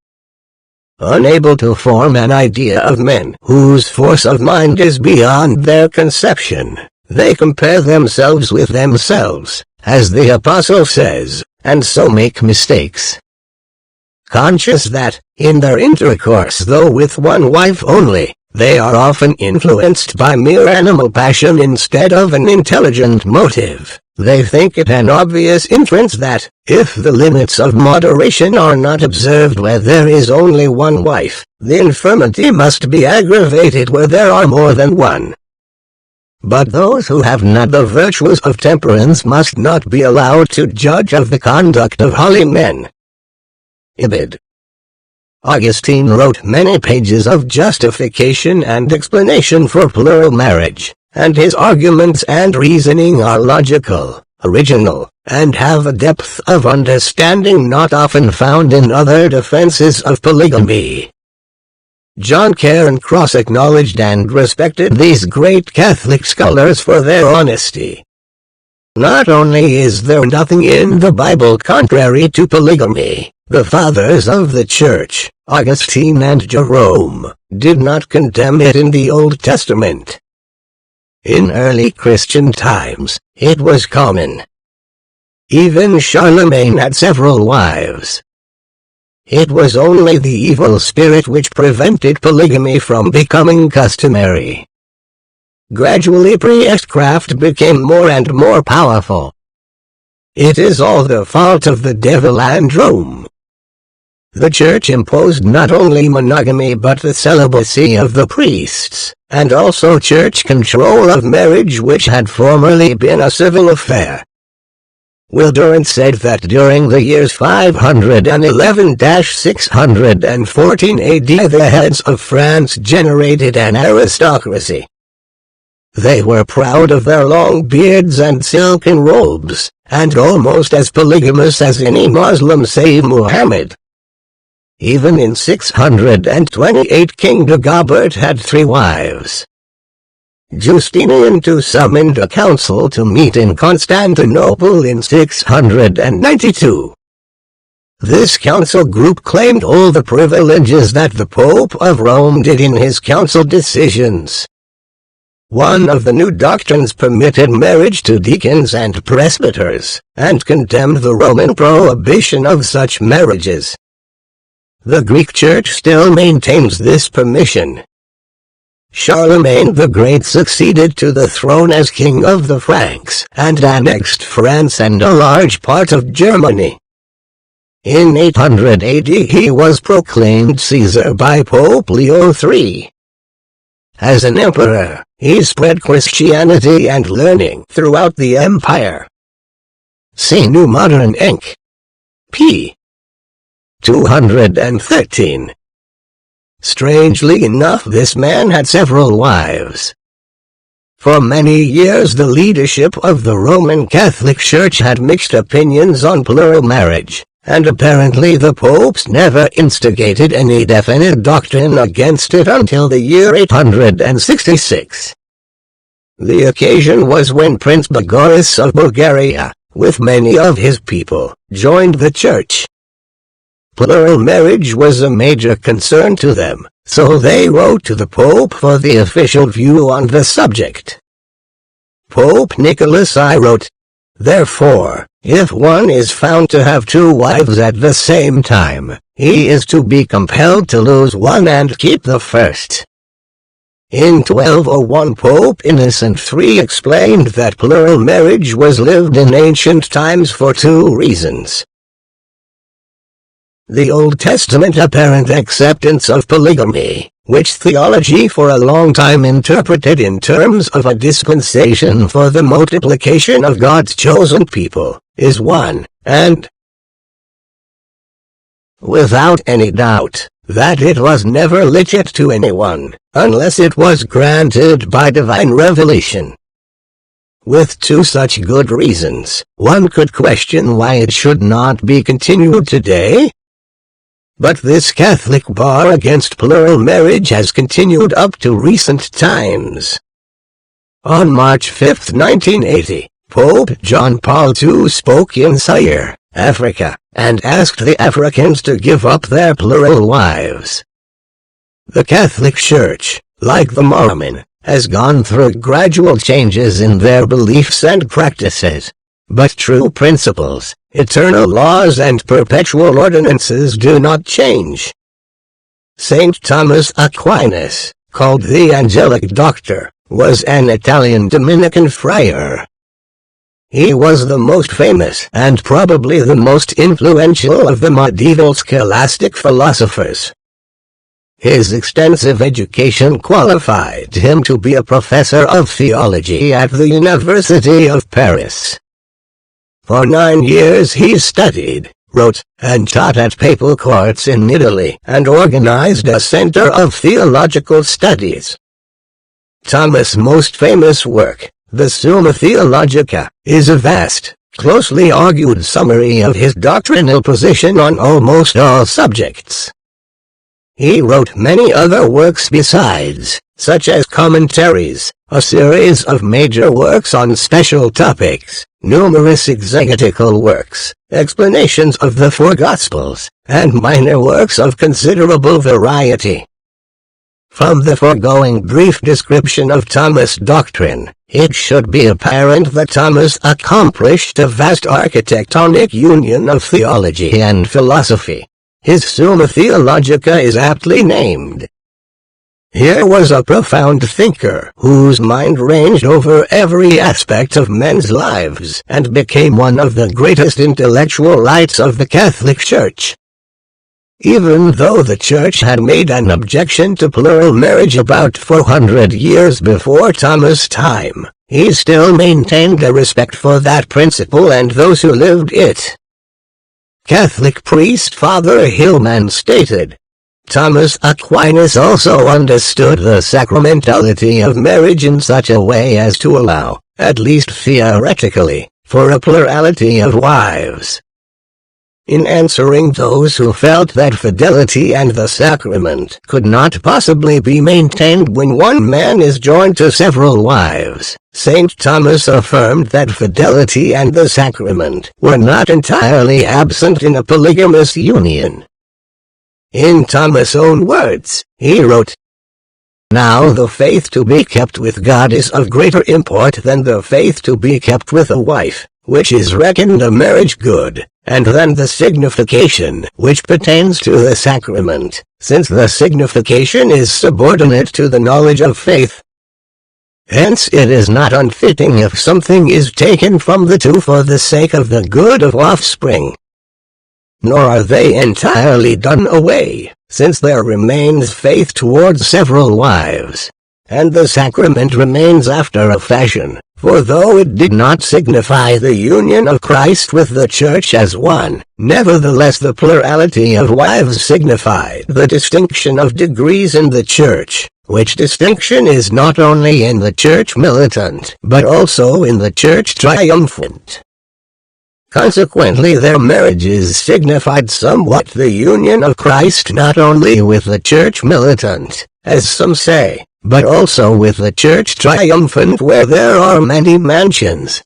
Unable to form an idea of men whose force of mind is beyond their conception, they compare themselves with themselves, as the apostle says, and so make mistakes. conscious that, in their intercourse though with one wife only, they are often influenced by mere animal passion instead of an intelligent motive. They think it an obvious inference that, if the limits of moderation are not observed where there is only one wife, the infirmity must be aggravated where there are more than one. But those who have not the virtues of temperance must not be allowed to judge of the conduct of holy men. Ibid. Augustine wrote many pages of justification and explanation for plural marriage, and his arguments and reasoning are logical, original, and have a depth of understanding not often found in other defenses of polygamy. John Cairncross acknowledged and respected these great Catholic scholars for their honesty. Not only is there nothing in the Bible contrary to polygamy, the fathers of the Church, Augustine and Jerome, did not condemn it in the Old Testament. In early Christian times, it was common. Even Charlemagne had several wives. It was only the evil spirit which prevented polygamy from becoming customary. Gradually priestcraft became more and more powerful. It is all the fault of the devil and Rome. The Church imposed not only monogamy but the celibacy of the priests, and also Church control of marriage which had formerly been a civil affair. Will said that during the years 511–614 AD the heads of France generated an aristocracy. They were proud of their long beards and silken robes, and almost as polygamous as any Muslim save Muhammad. Even in 628 King Dagobert had 3 wives. Justinian too summoned a council to meet in Constantinople in 692. This council group claimed all the privileges that the Pope of Rome did in his council decisions. One of the new doctrines permitted marriage to deacons and presbyters, and condemned the Roman prohibition of such marriages. The Greek Church still maintains this permission. Charlemagne the Great succeeded to the throne as king of the Franks, and annexed France and a large part of Germany. In 800 AD he was proclaimed Caesar by Pope Leo III. As an emperor, he spread Christianity and learning throughout the empire. See New Modern Inc. p. 213. Strangely enough, this man had several wives. For many years the leadership of the Roman Catholic Church had mixed opinions on plural marriage, and apparently the popes never instigated any definite doctrine against it until the year 866. The occasion was when Prince Bogoris of Bulgaria, with many of his people, joined the Church. Plural marriage was a major concern to them, so they wrote to the Pope for the official view on the subject. Pope Nicholas I wrote, "Therefore, if one is found to have 2 wives at the same time, he is to be compelled to lose one and keep the first." In 1201 Pope Innocent III explained that plural marriage was lived in ancient times for 2 reasons. The Old Testament apparent acceptance of polygamy, which theology for a long time interpreted in terms of a dispensation for the multiplication of God's chosen people, is one, and without any doubt, that it was never legit to anyone, unless it was granted by divine revelation. With 2 such good reasons, one could question why it should not be continued today. But this Catholic bar against plural marriage has continued up to recent times. On March 5, 1980, Pope John Paul II spoke in Zaire, Africa, and asked the Africans to give up their plural wives. The Catholic Church, like the Mormon, has gone through gradual changes in their beliefs and practices, but true principles, eternal laws and perpetual ordinances do not change. Saint Thomas Aquinas, called the Angelic Doctor, was an Italian Dominican friar. He was the most famous and probably the most influential of the medieval scholastic philosophers. His extensive education qualified him to be a professor of theology at the University of Paris. For 9 years he studied, wrote, and taught at papal courts in Italy and organized a center of theological studies. Thomas' most famous work, the Summa Theologica, is a vast, closely argued summary of his doctrinal position on almost all subjects. He wrote many other works besides, such as commentaries, a series of major works on special topics, numerous exegetical works, explanations of the four Gospels, and minor works of considerable variety. From the foregoing brief description of Thomas' doctrine, it should be apparent that Thomas accomplished a vast architectonic union of theology and philosophy. His Summa Theologica is aptly named. Here was a profound thinker whose mind ranged over every aspect of men's lives and became one of the greatest intellectual lights of the Catholic Church. Even though the Church had made an objection to plural marriage about 400 years before Thomas' time, he still maintained a respect for that principle and those who lived it. Catholic priest Father Hillman stated, Thomas Aquinas also understood the sacramentality of marriage in such a way as to allow, at least theoretically, for a plurality of wives. In answering those who felt that fidelity and the sacrament could not possibly be maintained when one man is joined to several wives, St. Thomas affirmed that fidelity and the sacrament were not entirely absent in a polygamous union. In Thomas' own words, he wrote, "Now the faith to be kept with God is of greater import than the faith to be kept with a wife, which is reckoned a marriage good, and then the signification which pertains to the sacrament, since the signification is subordinate to the knowledge of faith. Hence it is not unfitting if something is taken from the two for the sake of the good of offspring. Nor are they entirely done away, since there remains faith towards several wives, and the sacrament remains after a fashion, for though it did not signify the union of Christ with the Church as one, nevertheless the plurality of wives signified the distinction of degrees in the Church, which distinction is not only in the Church militant, but also in the Church triumphant. Consequently their marriages signified somewhat the union of Christ not only with the Church militant, as some say, but also with the Church triumphant where there are many mansions.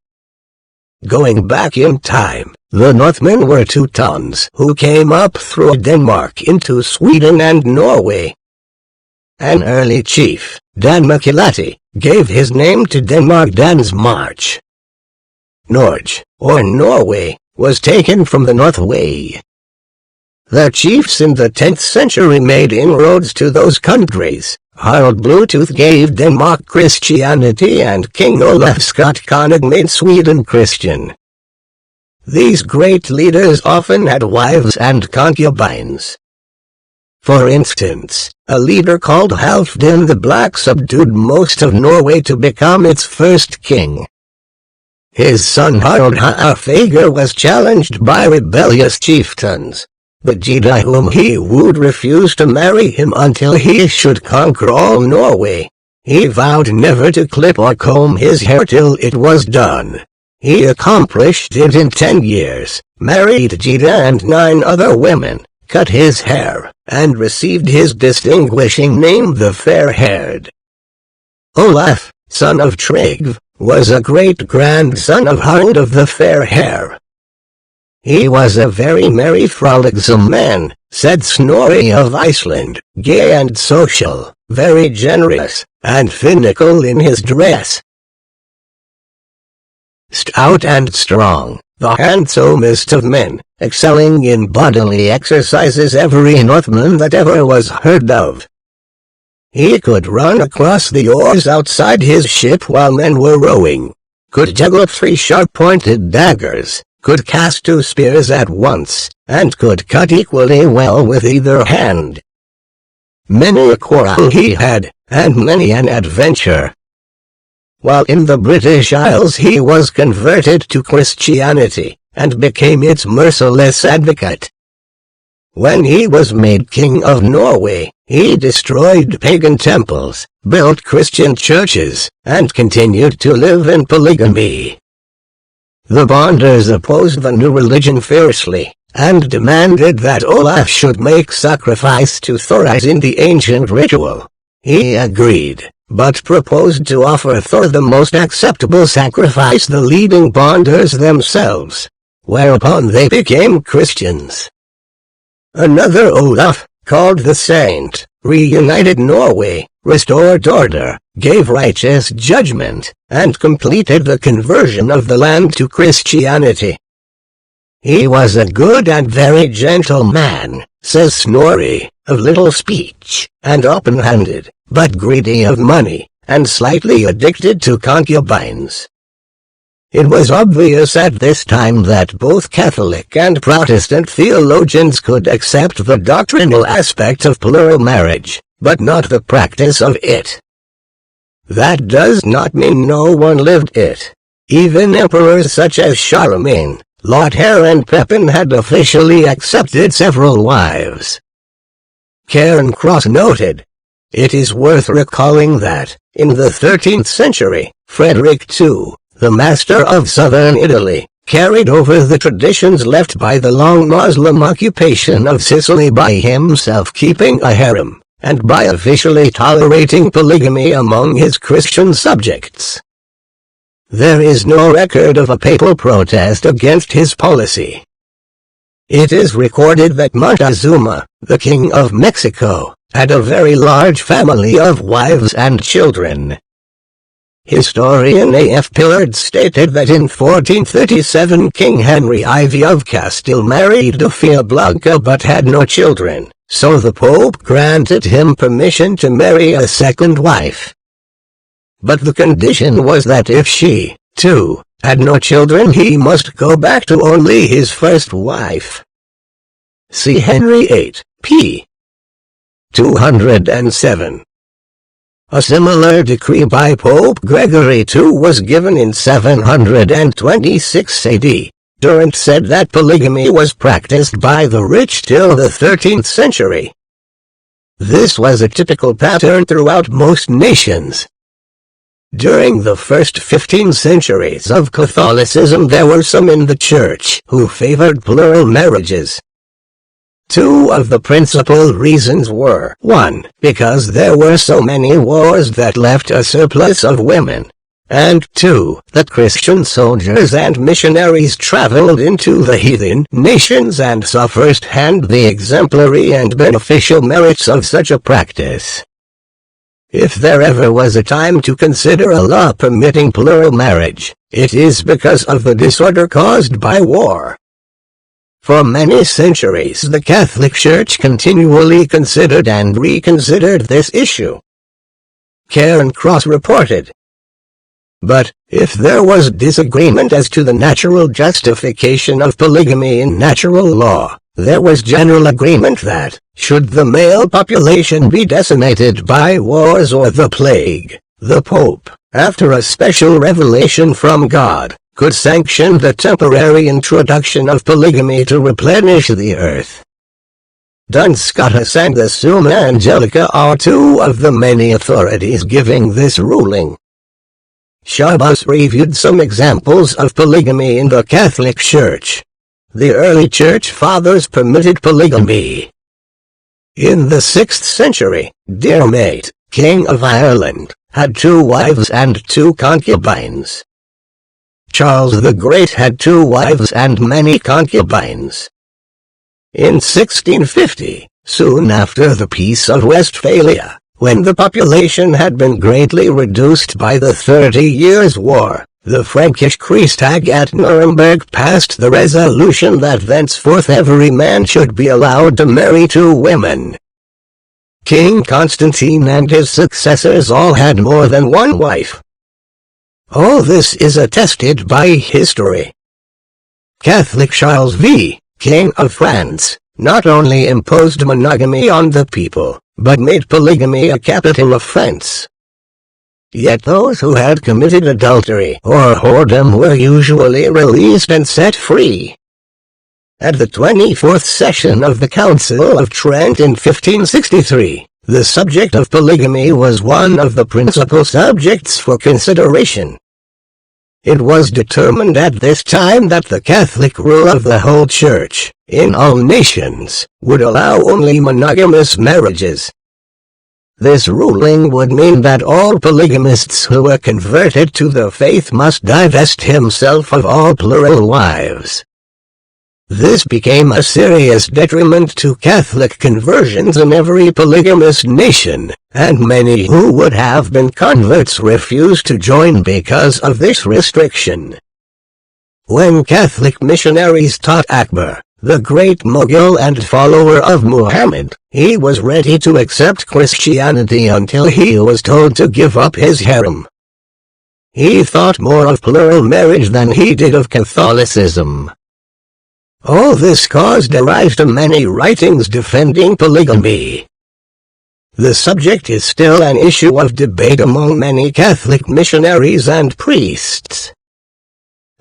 Going back in time, the Northmen were Teutons who came up through Denmark into Sweden and Norway. An early chief, Dan Makilati, gave his name to Denmark Dan's March. Norge, or Norway, was taken from the Northway. The chiefs in the 10th century made inroads to those countries. Harald Bluetooth gave Denmark Christianity and King Olaf Skotkonung made Sweden Christian. These great leaders often had wives and concubines. For instance, a leader called Halfdan the Black subdued most of Norway to become its first king. His son Harald Haarfager was challenged by rebellious chieftains. The Jedi whom he wooed refused to marry him until he should conquer all Norway. He vowed never to clip or comb his hair till it was done. He accomplished it in 10 years, married Jida and 9 other women, cut his hair, and received his distinguishing name the Fair-Haired. Olaf, son of Tryggve, was a great-grandson of Harald of the Fair Hair. He was a very merry frolicsome man, said Snorri of Iceland, gay and social, very generous, and finical in his dress. Stout and strong, the handsomest of men, excelling in bodily exercises every Northman that ever was heard of. He could run across the oars outside his ship while men were rowing, could juggle 3 sharp-pointed daggers, could cast 2 spears at once, and could cut equally well with either hand. Many a quarrel he had, and many an adventure. While in the British Isles he was converted to Christianity, and became its merciless advocate. When he was made King of Norway, he destroyed pagan temples, built Christian churches, and continued to live in polygamy. The Bonders opposed the new religion fiercely, and demanded that Olaf should make sacrifice to Thor as in the ancient ritual. He agreed, but proposed to offer Thor the most acceptable sacrifice, the leading Bonders themselves, whereupon they became Christians. Another Olaf, called the Saint, reunited Norway, restored order, gave righteous judgment, and completed the conversion of the land to Christianity. He was a good and very gentle man, says Snorri, of little speech, and open-handed, but greedy of money, and slightly addicted to concubines. It was obvious at this time that both Catholic and Protestant theologians could accept the doctrinal aspect of plural marriage, but not the practice of it. That does not mean no one lived it. Even emperors such as Charlemagne, Lothair and Pepin had officially accepted several wives. Cairncross noted, "It is worth recalling that, in the 13th century, Frederick II, the master of southern Italy, carried over the traditions left by the long Muslim occupation of Sicily by himself keeping a harem, and by officially tolerating polygamy among his Christian subjects. There is no record of a papal protest against his policy. It is recorded that Montezuma, the king of Mexico, had a very large family of wives and children." Historian A.F. Pillard stated that in 1437 King Henry IV of Castile married Sofia Blanca but had no children, so the Pope granted him permission to marry a second wife. But the condition was that if she, too, had no children, he must go back to only his first wife. See Henry VIII, p. 207. A similar decree by Pope Gregory II was given in 726 AD. Durant said that polygamy was practiced by the rich till the 13th century. This was a typical pattern throughout most nations. During the first 15 centuries of Catholicism there were some in the Church who favored plural marriages. Two of the principal reasons were, 1, because there were so many wars that left a surplus of women, and 2, that Christian soldiers and missionaries traveled into the heathen nations and saw firsthand the exemplary and beneficial merits of such a practice. If there ever was a time to consider a law permitting plural marriage, it is because of the disorder caused by war. For many centuries the Catholic Church continually considered and reconsidered this issue. Cairncross reported. But, if there was disagreement as to the natural justification of polygamy in natural law, there was general agreement that, should the male population be decimated by wars or the plague, the Pope, after a special revelation from God, could sanction the temporary introduction of polygamy to replenish the earth. Duns Scotus and the Summa Angelica are two of the many authorities giving this ruling. Shabbos reviewed some examples of polygamy in the Catholic Church. The early Church Fathers permitted polygamy. In the 6th century, Diarmait, King of Ireland, had 2 wives and 2 concubines. Charles the Great had 2 wives and many concubines. In 1650, soon after the Peace of Westphalia, when the population had been greatly reduced by the 30 Years' War, the Frankish Kreistag at Nuremberg passed the resolution that thenceforth every man should be allowed to marry 2 women. King Constantine and his successors all had more than one wife. All this is attested by history. Catholic Charles V, King of France, not only imposed monogamy on the people, but made polygamy a capital offense. Yet those who had committed adultery or whoredom were usually released and set free. At the 24th session of the Council of Trent in 1563, the subject of polygamy was one of the principal subjects for consideration. It was determined at this time that the Catholic rule of the whole Church, in all nations, would allow only monogamous marriages. This ruling would mean that all polygamists who were converted to the faith must divest himself of all plural wives. This became a serious detriment to Catholic conversions in every polygamous nation, and many who would have been converts refused to join because of this restriction. When Catholic missionaries taught Akbar, the great Mughal and follower of Muhammad, he was ready to accept Christianity until he was told to give up his harem. He thought more of plural marriage than he did of Catholicism. All this caused a rise to many writings defending polygamy. The subject is still an issue of debate among many Catholic missionaries and priests.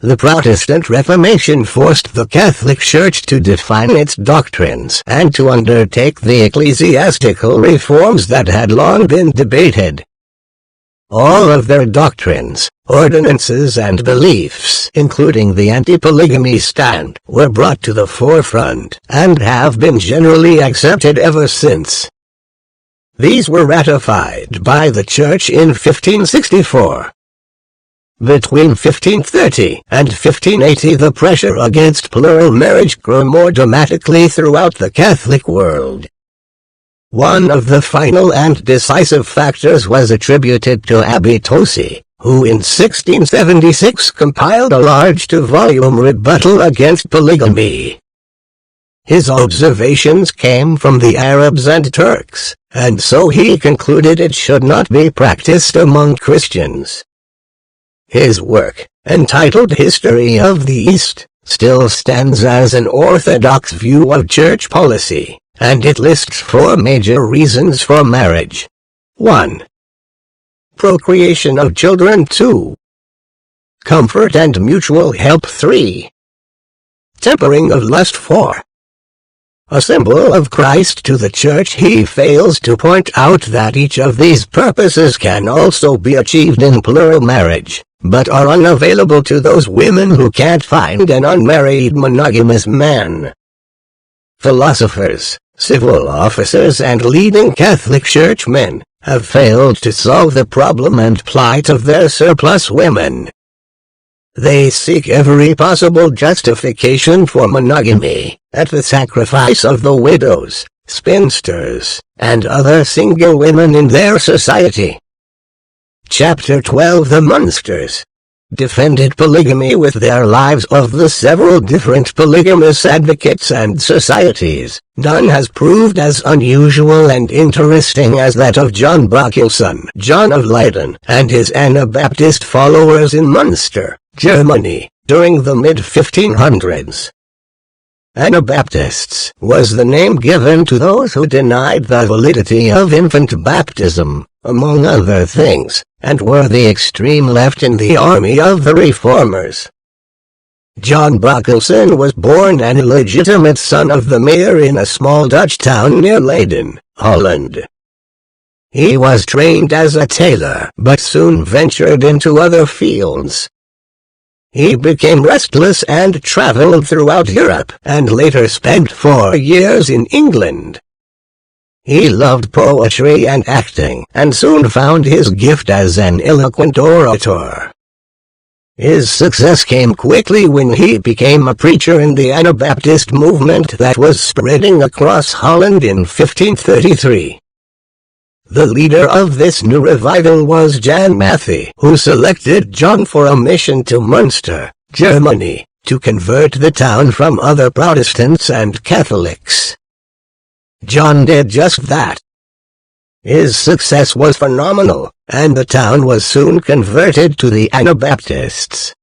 The Protestant Reformation forced the Catholic Church to define its doctrines and to undertake the ecclesiastical reforms that had long been debated. All of their doctrines, ordinances and beliefs, including the anti-polygamy stand, were brought to the forefront and have been generally accepted ever since. These were ratified by the Church in 1564. Between 1530 and 1580 the pressure against plural marriage grew more dramatically throughout the Catholic world. One of the final and decisive factors was attributed to Abbé Tosi, who in 1676 compiled a large 2-volume rebuttal against polygamy. His observations came from the Arabs and Turks, and so he concluded it should not be practiced among Christians. His work, entitled History of the East, still stands as an orthodox view of church policy, and it lists 4 major reasons for marriage. 1. Procreation of children. 2. Comfort and mutual help. 3. Tempering of lust. 4. A symbol of Christ to the Church, he fails to point out that each of these purposes can also be achieved in plural marriage, but are unavailable to those women who can't find an unmarried monogamous man. Philosophers, civil officers and leading Catholic churchmen have failed to solve the problem and plight of their surplus women. They seek every possible justification for monogamy, at the sacrifice of the widows, spinsters, and other single women in their society. Chapter 12 The Munsters defended polygamy with their lives. Of the several different polygamous advocates and societies, none has proved as unusual and interesting as that of John Bacchusson, John of Leyden, and his Anabaptist followers in Munster, Germany, during the mid-1500s. Anabaptists was the name given to those who denied the validity of infant baptism, among other things, and were the extreme left in the army of the Reformers. John Bacchusson was born an illegitimate son of the mayor in a small Dutch town near Leiden, Holland. He was trained as a tailor, but soon ventured into other fields. He became restless and traveled throughout Europe, and later spent 4 years in England. He loved poetry and acting, and soon found his gift as an eloquent orator. His success came quickly when he became a preacher in the Anabaptist movement that was spreading across Holland in 1533. The leader of this new revival was Jan Matthey, who selected John for a mission to Munster, Germany, to convert the town from other Protestants and Catholics. John did just that. His success was phenomenal, and the town was soon converted to the Anabaptists.